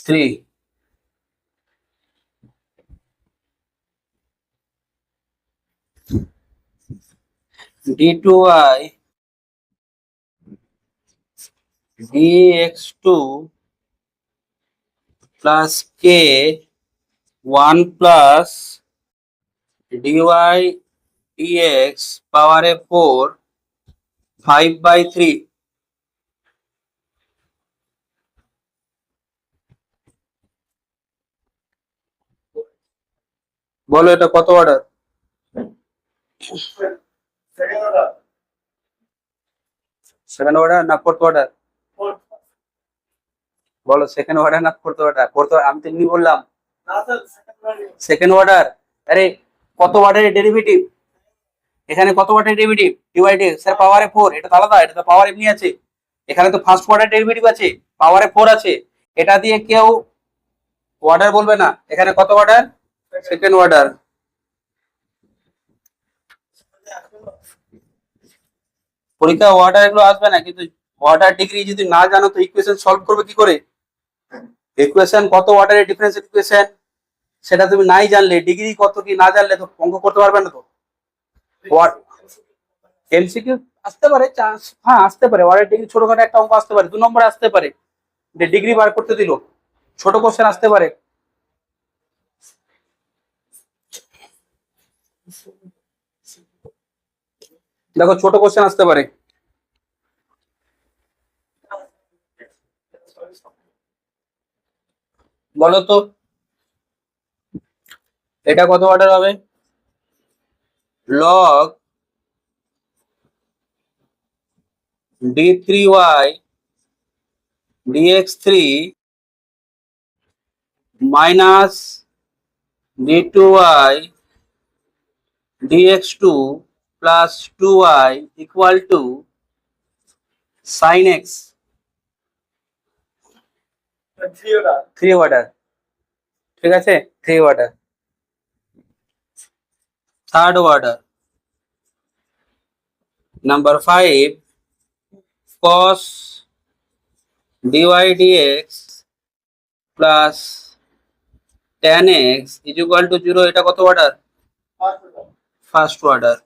three d2y dx2 plus k 1 plus dy dx power a 4 5/3। বলো এটা কত অর্ডার? সেকেন্ড অর্ডার না ফোর্থ অর্ডার? বলো সেকেন্ড অর্ডার না ফোর্থ অর্ডার? ফোর্থ, আমি তো এমনি বললাম সেকেন্ড অর্ডার। আরে কত অর্ডারের ডেরিভেটিভ? এখানে কত অর্ডারের ডেরিভেটিভ? ডিওয়াই ডিএক্স স্যার পাওয়ারে 4, এটা তো আলাদা, এটা তো পাওয়ার এমনি আছে। এখানে তো ফার্স্ট অর্ডার ডেরিভেটিভ আছে, পাওয়ারে 4 আছে, এটা দিয়ে কেউ অর্ডার বলবে না। এখানে কত অর্ডার? Second order. পরীক্ষা অর্ডার এগুলো আসবে না, কিন্তু অর্ডার ডিগ্রি যদি না জানো তো ইকুয়েশন সলভ করবে কি করে? ইকুয়েশন কত অর্ডারের ডিফারেন্সিয়াল ইকুয়েশন, সেটা তুমি নাই জানলে, ডিগ্রি কত কি না জানলে তো অঙ্ক করতে পারবে না তো। ওয়াট এমসিকিউ আসতে পারে, চান্স, হ্যাঁ আসতে পারে, ওয়ারের ডিগ্রি ছোটখাটো একটা অঙ্ক আসতে পারে, 2 নম্বরে আসতে পারে, যে ডিগ্রি বার করতে দিল, ছোট কোশ্চেন আসতে পারে। দেখো ছোট কোশ্চেন আসতে পারে। বলো তো এটা কত অর্ডার হবে? Log d3y dx3 minus d2y dx2 plus 2y equal to sin x। 3 order, ঠিক আছে, 3 order. Third order, number 5 cos dy dx plus tan x is equal to 0। এটা কত অর্ডার? First order.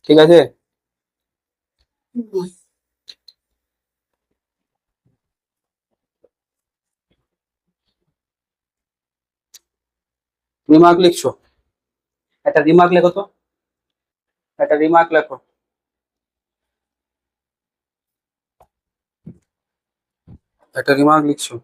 ঠিক আছে, রিমার্ক লিখছো? একটা remark লেখো তো, একটা রিমার্ক লেখো। একটা রিমার্ক লিখছো।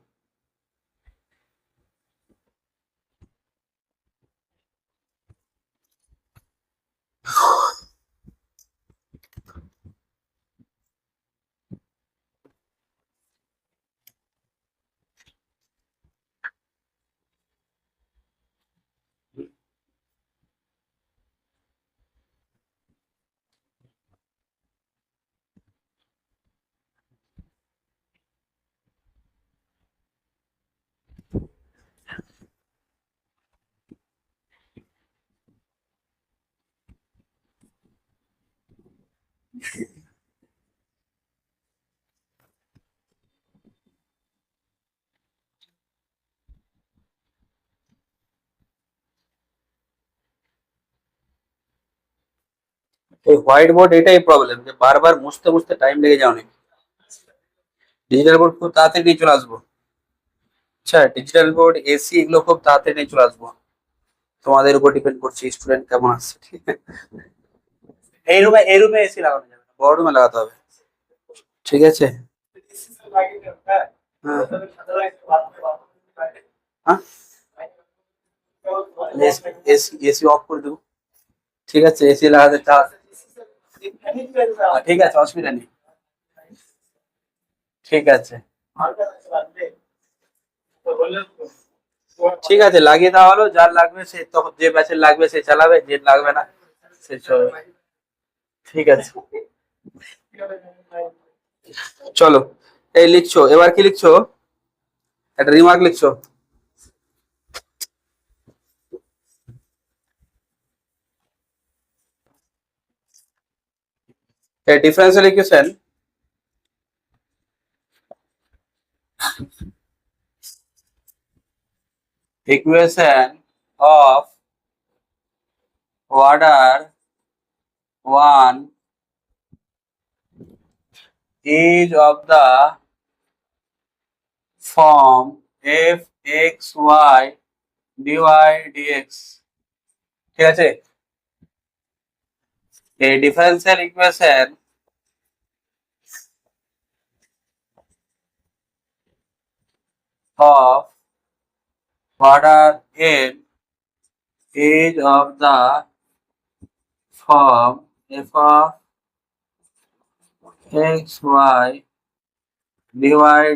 এই হোয়াইট বোর্ড এটাই প্রবলেম, যে বারবার মুছতে মুছতে টাইম লেগে যায় অনেক। ডিজিটাল বোর্ড খুব তাড়াতাড়ি নিয়ে চলে আসবো। আচ্ছা, ডিজিটাল বোর্ড, এসি এগুলো খুব তাড়াতাড়ি নিয়ে চলে আসবো। তোমাদের উপর ডিপেন্ড করছে স্টুডেন্ট কেমন আসছে, ঠিক আছে। এই রুমে এসি লাগানো যাবে না, বড় রুমে লাগাতে হবে, ঠিক আছে। হ্যাঁ, হ্যাঁ, এসি এসি অফ করে দেবো, ঠিক আছে, এসি লাগাতে ঠিক আছে, অসুবিধা নেই, ঠিক আছে, ঠিক আছে, লাগিয়ে দেওয়া হলো। যার লাগবে সে তখন, যে ব্যাচের লাগবে সে চালাবে, যে লাগবে না সে চলবে, ঠিক আছে। চলো, এই লিখছো, এবার কি লিখছো? একটা রিমার্ক লিখছো। A differential equation of order 1 is of the form fxy dy dx, ঠিক আছে। A differential equation of order n is of the form f of xy dy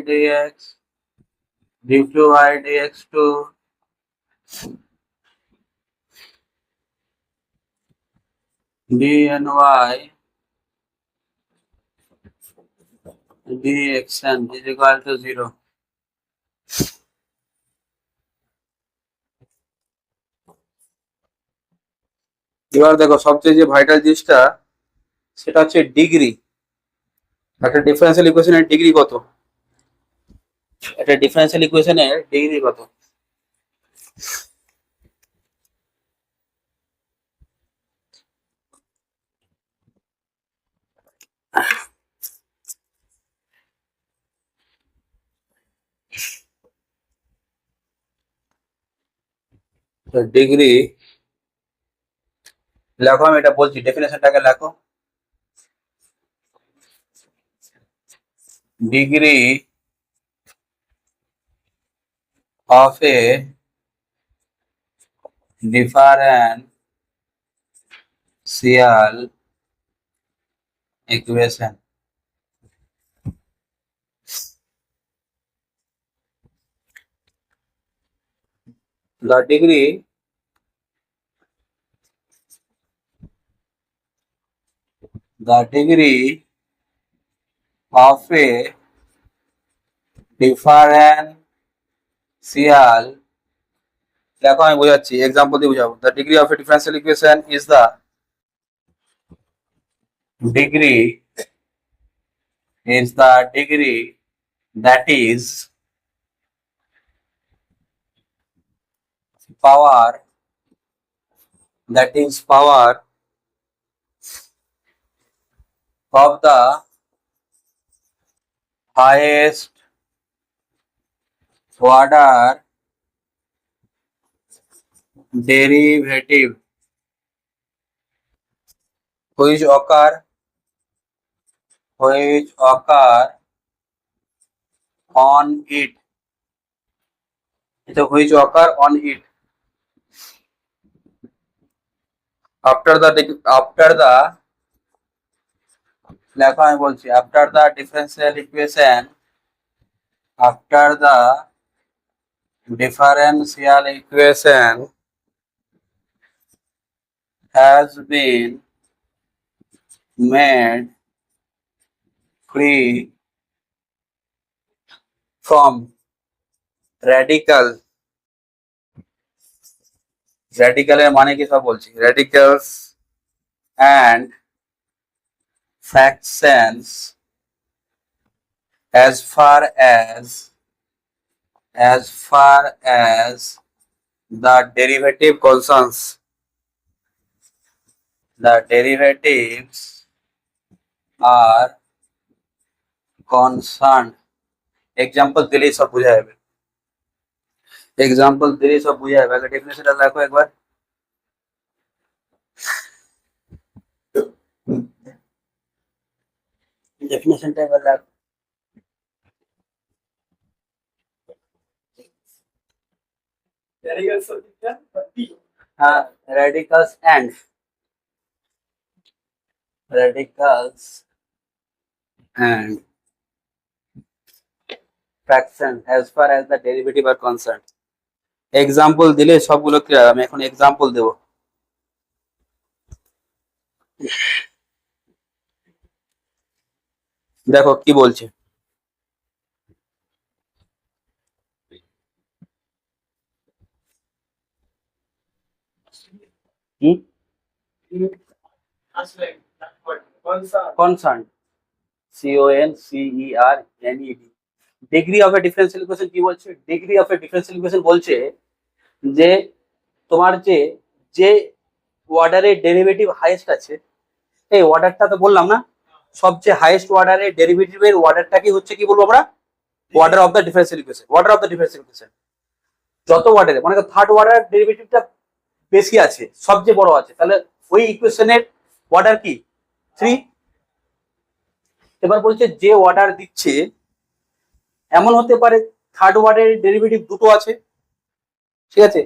dx d2y dx2 dny dxn is equal to 0। এবার দেখো সবচেয়ে যে vital জিনিসটা, সেটা হচ্ছে degree. একটা ডিফারেন্সিয়াল ইকুয়েশনের ডিগ্রি কত? একটা ডিফারেন্সিয়াল ইকুয়েশনের ডিগ্রি কত? ডিগ্রি লেখো, আমি এটা বলছি, ডেফিনেশনটাকে লেখো। Degree of a differential equation, the degree of a differential, দেখো আমি বোঝাচ্ছি, এক্সাম্পল দিয়ে বুঝাবো। The degree of a differential equation is the degree that is power of the highest order derivative which occur on it. So which occur on it after the লেখা আমি বলছি, after the differential equation has been made free from radical এর মানে কি সব বলছি, radicals and fractions as far as the derivatives are concerned. Example দিলেই সব বোঝা যাবে, আগে ডেফিনেশনটা লেখো একবার। ডেফিনেশনটা একবার লেখো। হ্যাঁ, radicals and fraction as far as the derivative are concerned. Example দিলে সবগুলো ক্লিয়ার। আমি এখন এক্সাম্পল দেব। দেখো কি বলছে, concern, CONCERNED। Degree of a differential equation কি বলছে? Degree of a differential equation বলছে যে তোমার যে অর্ডারের ডেরিভেটিভ হাইয়েস্ট আছে, এই অর্ডারটা তো বললাম না, সবচেয়ে হাইয়েস্ট অর্ডারের ডেরিভেটিভের অর্ডারটাকে হচ্ছে কি বলবো আমরা? Order of the differential equation. যত অর্ডারে, মনে করো থার্ড অর্ডার ডেরিভেটিভটা বেশি আছে, সবচেয়ে বড় আছে, তাহলে ওই ইকুয়েশনের অর্ডার কি? 3। এবার বলছে যে অর্ডার দিচ্ছে, এমন হতে পারে থার্ড অর্ডারের ডেরিভেটিভ দুটো আছে, ঠিক আছে?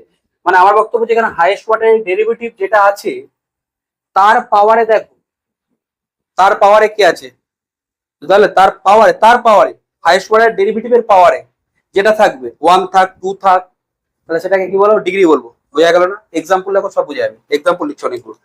মানে আমার বক্তব্য, যেখানে হাইয়েস্ট অর্ডারের ডেরিভেটিভ যেটা আছে তার পাওয়ারে, দেখো তার পাওয়ারে কি আছে, তাহলে তার পাওয়ারে হাইয়েস্ট অর্ডার ডেরিভেটিভের পাওয়ারে যেটা থাকবে, 1 থাক 2 থাক, তাহলে সেটাকে কি বলবো? ডিগ্রি বলবো। বোঝা গেল না? এক্সাম্পল দেখো, সব বোঝা যাবে। এক্সাম্পল লিখছো অনেকগুলো।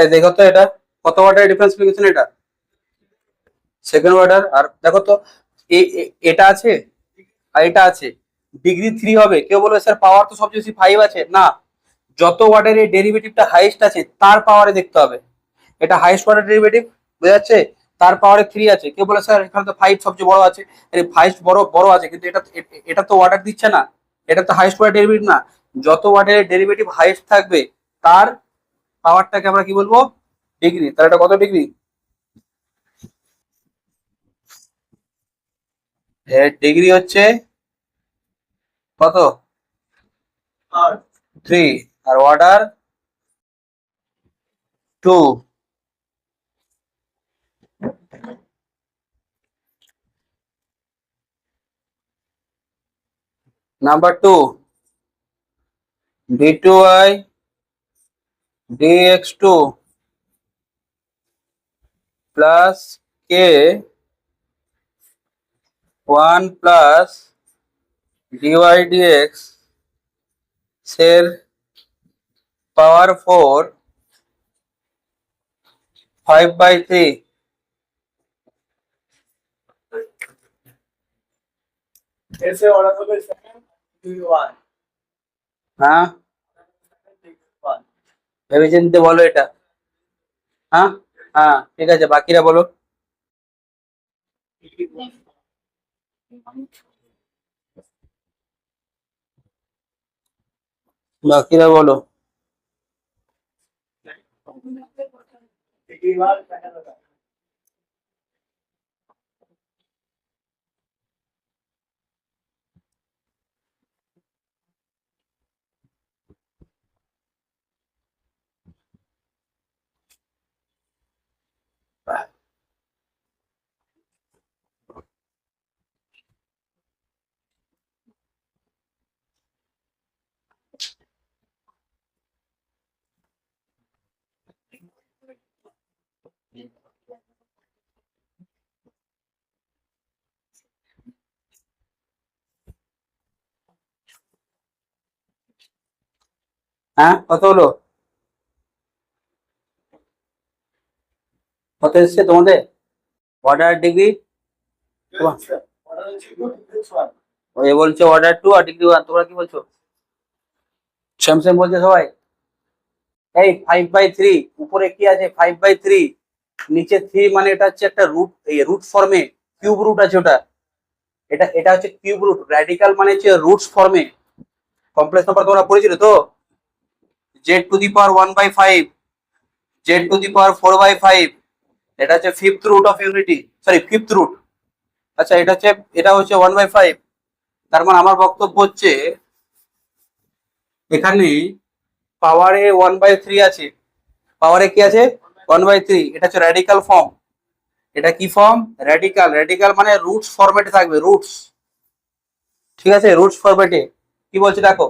তাই দেখো তো এটা কত ওয়াটের ডিফারেন্স লিখেছেন, এটা সেকেন্ড অর্ডার। আর দেখো তো এটা আছে আর এটা আছে, ডিগ্রি 3 হবে। কেউ বলবে স্যার পাওয়ার তো সবচেয়ে বেশি 5 আছে, না, যত ওয়াটের এই ডেরিভেটিভটা হাইয়েস্ট আছে তার পাওয়ারে দেখতে হবে। এটা হাইয়েস্ট ওয়াটের ডেরিভেটিভ, বুঝা যাচ্ছে, তার পাওয়ারে 3 আছে। কেউ বলে স্যার এখানে তো 5 সবচেয়ে বড় আছে, আরে 5 বড় বড় আছে কিন্তু এটা এটা তো ওয়াটার দিচ্ছে না, এটা তো হাইয়েস্ট ওয়াটের ডেরিভেটিভ না। যত ওয়াটের ডেরিভেটিভ হাইয়েস্ট থাকবে তার পাওয়ারটাকে আমরা কি বলবো, ডিগ্রি। তাহলে এটা কত ডিগ্রি, এর ডিগ্রি হচ্ছে কত, 3, আর order 2। Number 2, d2i dx2 plus K 1 plus dy dx এর পাওয়ার 4 5/3। ऐसे ऑर्डर হবে সেকেন্ড 2 1 হ্যাঁ, ভেবে চিন্তে বলো এটা। হ্যাঁ হ্যাঁ ঠিক আছে, বাকিরা বলো, বাকিরা বলো। डिग्री 1 सेकंड होता है। হ্যাঁ কত হলো, কত এসছে তোমাদের অর্ডার ডিগ্রি, ऑर्डर হচ্ছে 2 डिग्री 1 এ বলছে অর্ডার 2 আর ডিগ্রি 1, তোমরা কি বলছো, স্যামসাং বলছে সবাই। এই 5/3, উপরে কি আছে 5/3, নিচে 3, মানে এটা হচ্ছে একটা রুট, এই রুট ফর্মে কিউব রুট আছে ওটা, এটা এটা হচ্ছে কিউব রুট, র্যাডিক্যাল মানে হচ্ছে রুটস ফর্মে। কমপ্লেক্স নাম্বার তোমরা পড়েছিলে তো, z⁻1/5, z⁻4/5, এটা হচ্ছে fifth root of unity, sorry fifth root. আচ্ছা এটা হচ্ছে, এটা হচ্ছে 1/5। তার মানে আমার বক্তব্য হচ্ছে এখানে পাওয়ারে 1/3 আছে, পাওয়ারে কি আছে 1/3, এটা হচ্ছে র্যাডিক্যাল ফর্ম। এটা কি ফর্ম, র্যাডিক্যাল, র্যাডিক্যাল মানে রুটস ফরম্যাটে থাকবে, রুটস, ঠিক আছে, রুটস ফরম্যাটে। কি বলছে দেখো,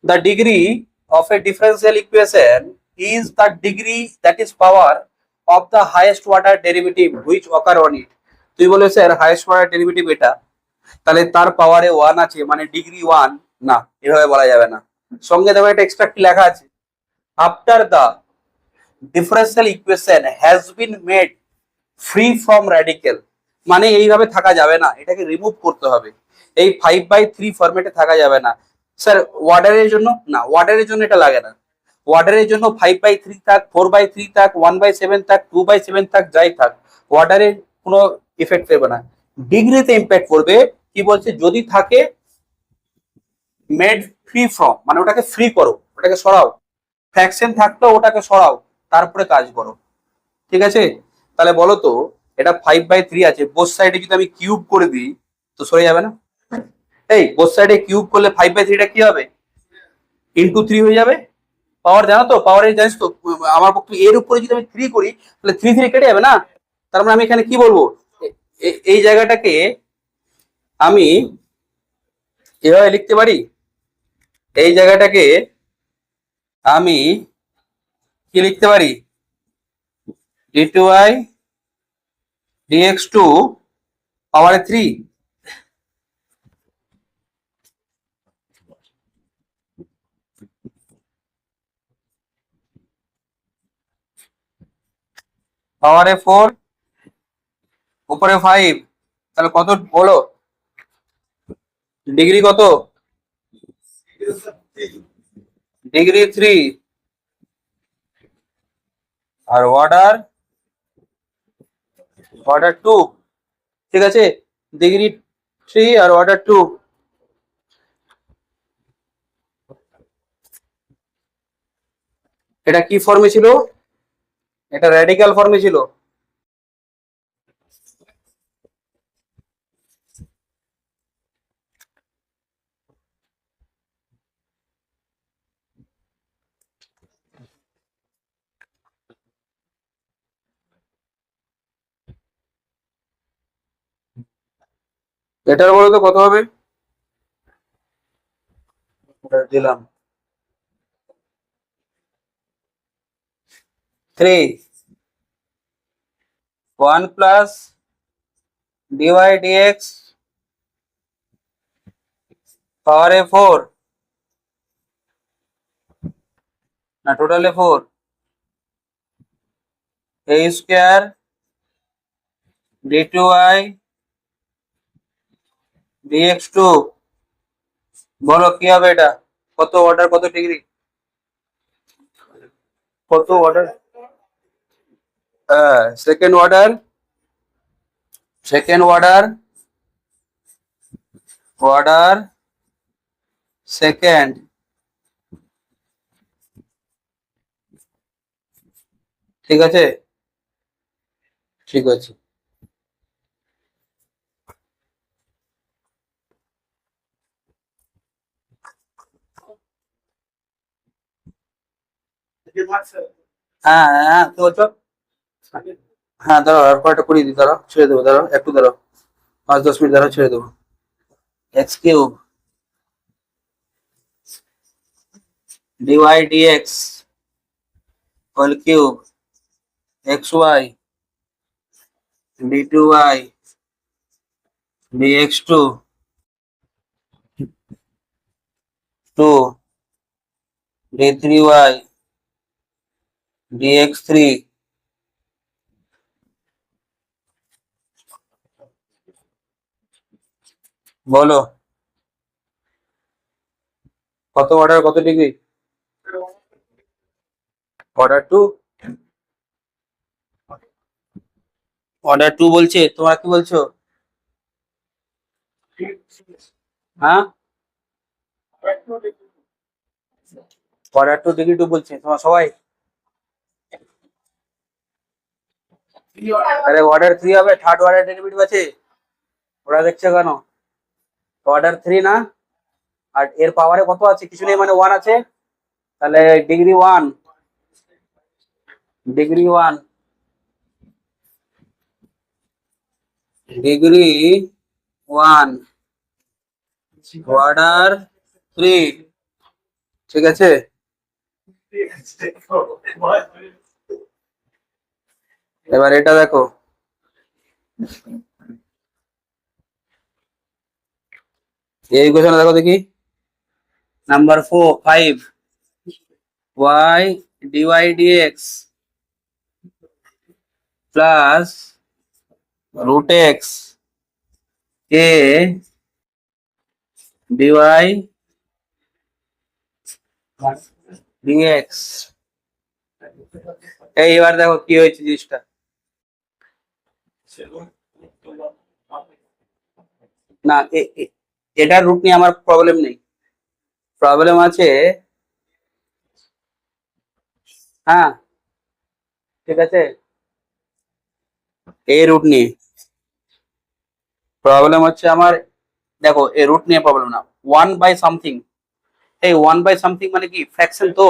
the degree of a differential equation is the degree, that is power of the highest order derivative which occur on it। তুই বলে স্যার হাইয়েস্ট অর্ডার ডেরিভেটিভ এটা, তাহলে তার পাওয়ারে 1 আছে মানে ডিগ্রি 1, না এভাবে বলা যাবে না। সঙ্গে দেখো একটা এক্সট্রা কি লেখা আছে, after the differential equation has been made free from radical, মানে এইভাবে থাকা যাবে না, এটাকে রিমুভ করতে হবে, এই 5/3 ফরম্যাটে থাকা যাবে না। স্যার ওয়ার্ডারের জন্য, না ওয়ার্ডারের জন্য এটা লাগে না, ওয়ার্ডারের জন্য 5/3 থাক, 4/3 থাক, 1/7 থাক, 2/7 থাক, যাই থাক, ওয়ার্ডারের কোনো ইফেক্ট ফেলবে না, ডিগ্রিতে ইম্প্যাক্ট করবে। কি বলছে, যদি থাকে মেড ফ্রি ফ্রম, মানে ওটাকে ফ্রি করো, ওটাকে সরাও, ফ্র্যাকশন থাকলেও ওটাকে সরাও, তারপরে কাজ করো, ঠিক আছে। তাহলে বলো তো, এটা 5/3 আছে, বোথ সাইডে যদি আমি কিউব করে দিই তো সরে যাবে না, এই বোথ সাইডে কিউব করলে 5/3টা কি হবে, *3 হয়ে যাবে। পাওয়ার জানো তো, পাওয়ারে জানিস তো, আমার পক্ষে এর উপরে যদি আমি 3 করি তাহলে 3 কেটে যাবে না। তার মানে আমি এখানে কি বলবো, এই জায়গাটাকে আমি এভাবে লিখতে পারি, এই জায়গাটাকে আমি কি লিখতে পারি, d2i dx2 পাওয়ারে 3। পাওয়ারে 4, উপরে 5, তাহলে কত বলো? ডিগ্রি কত? ডিগ্রি 3। আর অর্ডার 2, ঠিক আছে, ডিগ্রি 3 আর অর্ডার 2। এটা কি ফর্মে ছিল? এটা র্যাডিক্যাল ফর্মে ছিল। এটার বলো তো কত হবে? এটা দিলাম 3, 1 প্লাস ডিওয়াই ডিএক্স পাওয়ারে 4, না টোটালে 4, এ স্কোয়ার d2y dx2। বলো কি হবে এটা? কত অর্ডার, কত ডিগ্রি, কত order? Second order, second order, order second, ঠিক আছে, ঠিক আছে। হ্যাঁ হ্যাঁ, তো বলছো? হ্যাঁ দাঁড়াও, আর কয়টা করিয়ে দিই, দাঁড়াও ছেড়ে দেবো, দাঁড়াও একটু দাঁড়াও, 5-10 মিনিট দাঁড়াও, ছেড়ে দেবো। X cube dy dx whole cube x y d2y dx2 2 d3y dx3। বলো কত অর্ডার, কত ডিগ্রি? অর্ডার 2, অর্ডার 2 বলছে, তোমরা কি বলছো? হ্যাঁ, অর্ডার 2 ডিগ্রি 2 বলছে তোমরা সবাই। আরে অর্ডার 3 হবে, থার্ড অর্ডার ডেরিভেটিভ আছে, ওরা দেখছে কেন? অর্ডার 3 না, আর এর পাওয়ারে কত আছে? কিছু নেই মানে 1 আছে, তাহলে ডিগ্রি 1, ডিগ্রি 1, ডিগ্রি 1, অর্ডার 3, ঠিক আছে। এবার এটা দেখো, এই ইকুয়েশনে দেখো দেখি, number 5, y dy dx plus root x a dy dx। এইবার দেখো কি হয়েছে জিনিসটা। না, এটার রুট নিয়ে আমার প্রবলেম নেই, প্রবলেম আছে, হ্যাঁ ঠিক আছে, এই রুট নিয়ে প্রবলেম হচ্ছে আমার। দেখো এই রুট নিয়ে প্রবলেম না, 1/something, এই 1/something মানে কি? ফ্র্যাকশন তো,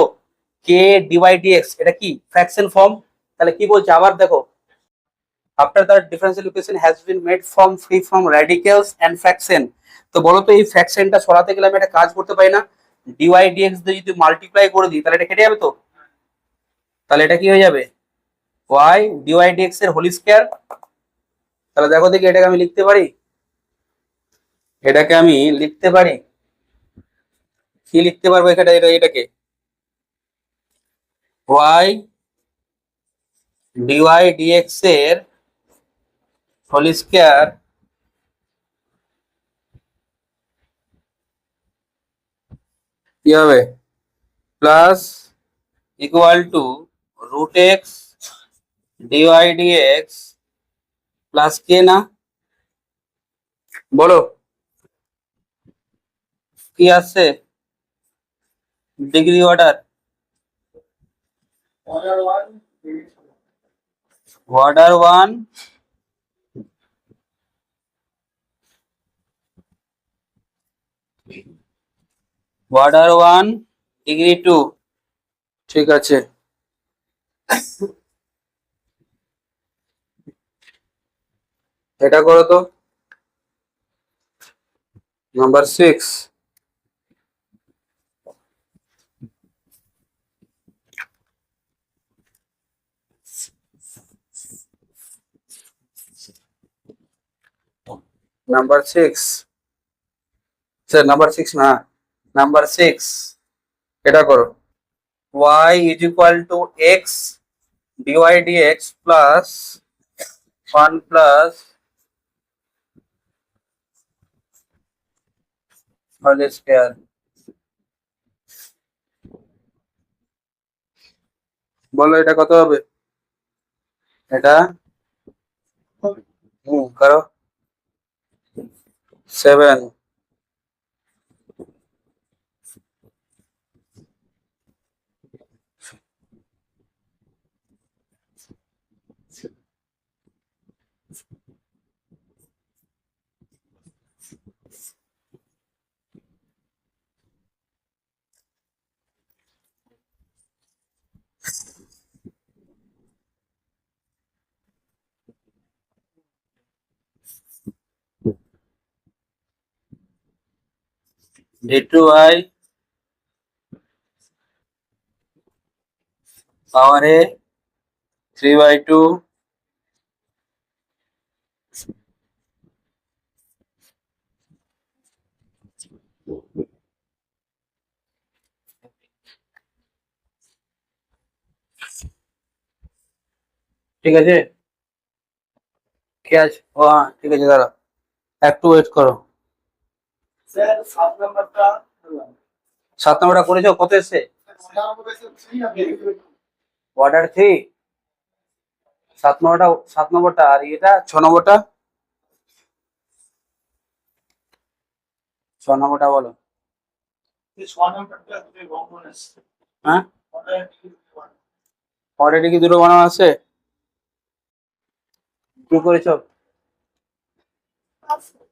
কে ডিওয়াই ডিএক্স এটা কি ফ্র্যাকশন ফর্ম। তাহলে কি বলছে আবার দেখো, after the differential equation has been made from free from radicals and fraction। তো বলো তো এই ফ্র্যাকশনটা সরাতে গেলে আমি একটা কাজ করতে পারি না? ডিওয়াই ডিএক্স দিয়ে যদি মাল্টিপ্লাই করে দিই তাহলে এটা কেটে যাবে তো, তাহলে এটা কি হয়ে যাবে? ওয়াই ডিওয়াই ডিএক্স এর হোল স্কয়ার। তাহলে দেখো দেখি এটাকে আমি লিখতে পারি, এটাকে আমি লিখতে পারি, কি লিখতে পারবো এখানে? এটাকে ওয়াই ডিওয়াই ডিএক্স এর হোল স্কয়ার কি হবে plus equal to root X dy DX plus K না বলো কি আসছে degree order order 1 order one order one degree two ঠিক আছে এটা করো তো নাম্বার 6 নাম্বার 6 স্যার নাম্বার 6 না নাম্বার 6 এটা করো y is equal to x dy dx plus 1 plus whole square বলো এটা কত হবে এটা করো 7 d2i power a 3/2 ঠিক আছে কি আছে ও হ্যাঁ ঠিক আছে দাঁড়া একটু ওয়েট করো স্যার 7 নাম্বারটা 7 নম্বরটা করেছো কত এসছে অর্ডার 3 7 নম্বরটা আর এটা 6 নম্বরটা 6 নম্বরটা বলো 6 নাম্বারটা রং করে আসছে হ্যাঁ order অলরেডি কি দুটো বানানো আছে কি করেছো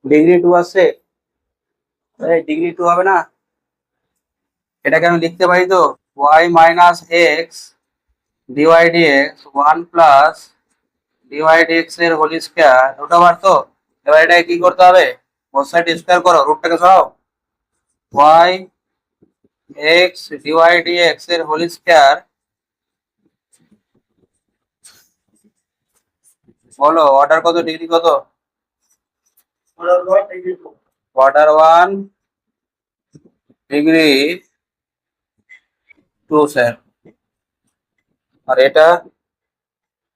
ডিগ্রি 2 আছে ডিগ্রি 2 হবে না এটাকে আমি লিখতে পারি তো y minus x dy dx 1 plus dy dx এর হোল স্কয়ার রুট ওভার তো এবার এটাকে কি করতে হবে বোথ সাইড স্কয়ার করো রুটটাকে সরাও y এক্স ডিওয়াই ডিএক্স এর হোল স্কয়ার বলো অর্ডার কত ডিগ্রি কত order 1 degree 2 order 1 degree 2 sir আর এটা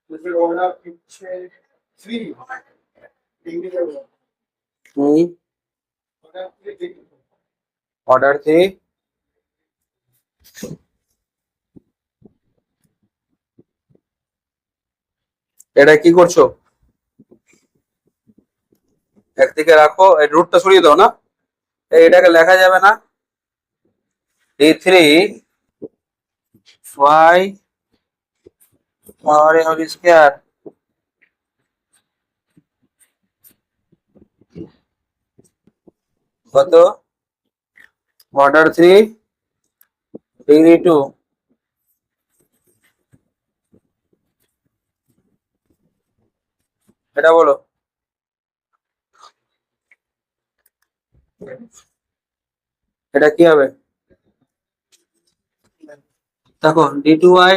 this is order 3 degree order 3 degree order 3 এটা কি করছো একদিকে রাখো এই রুটটা সরিয়ে দাও না এটাকে লেখা যাবে না d3 y power a whole square কত অর্ডার 3 ডিগ্রি 2 এটা বলো এটা কি হবে দেখো d2y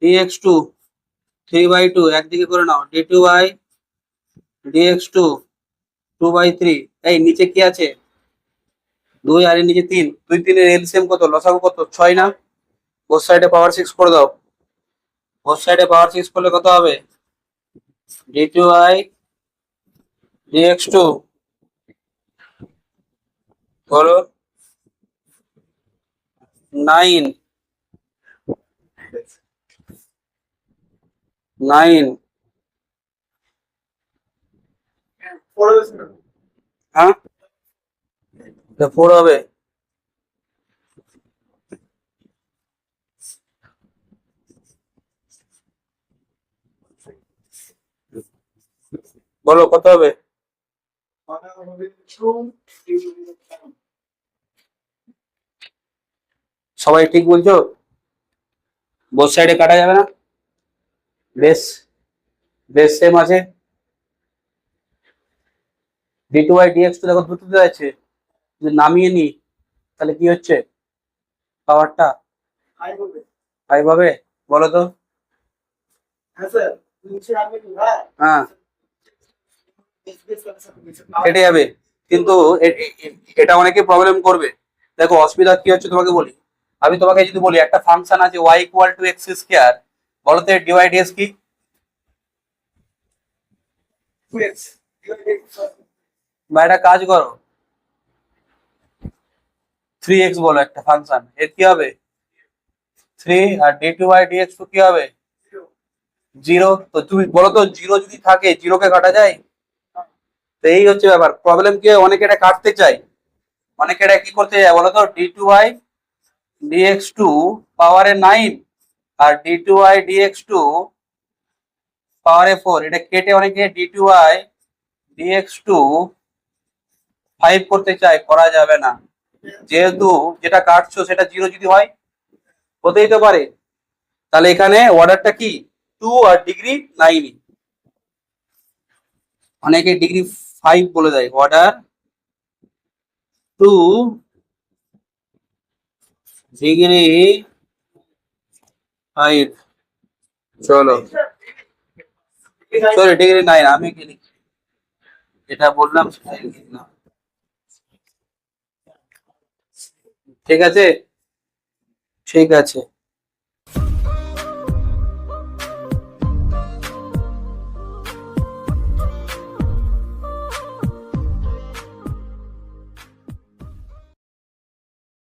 dx2 3/2 একদিকে করে নাও d2y dx2 2/3 এই নিচে কি আছে 2 আর এর নিচে 3 2 3 এর এলসিএম কত লসাগু কত 6 না বোথ সাইডে পাওয়ার 6 করে দাও বোথ সাইডে পাওয়ার সিক্স করলে কত হবে? d2i dx2 বলো 9 9 4 is হ্যাঁ 4 হবে। বলো কত হবে? 2 সবাই ঠিক বলছো? বোথ সাইডে কাটা যাবে না? বেশ বেশ সেম আছে। d2i dx2 দেখো দুটোতে আছে, যদি নামিয়ে নি তাহলে কি হচ্ছে? পাওয়ারটা 5 হবে। 5 হবে। বলো তো। হ্যাঁ স্যার, নিচে আমি হ্যাঁ হ্যাঁ এসবিএস কানেকশন নিচে কেটে যাবে, কিন্তু এটা অনেকে প্রবলেম করবে। দেখো অসুবিধা কি হচ্ছে তোমাকে বলি। আমি তোমাকে যদি বলি একটা ফাংশন আছে y equal to x square, বলো তো ডিওয়াই ডিএক্স কি? 2x বা একটা কাজ করো, 3x বলো একটা ফাংশন, এর কি হবে? 3, আর d2y dx2 কি হবে? 0। তো তুমি বলো তো, 0 যদি থাকে 0 কে কাটা যায়? তো এই হচ্ছে ব্যাপার, প্রবলেম কি হয়, অনেকে এটা কাটতে চায়, অনেকে এটা কি করতে চায় বলো তো, d2y dx2 পাওয়ারে 9 আর d2y dx2 পাওয়ারে 4, এটা কেটে অনেকে d2y dx2 5 করতে চায়, করা যাবে না। যেহেতু যেটা কাটছো সেটা 0 যদি হয়, হতেই তো পারে। তাহলে এখানে অর্ডারটা কি 2 আর ডিগ্রি 9, অনেকে ডিগ্রি 5 বলে দেয়, অর্ডার 2 ডিগ্রি 5। চলো সরি ডিগ্রি 9, আমি কি লিখছি? এটা বললাম সেটাই লিখলাম। ঠিক আছে, ঠিক আছে।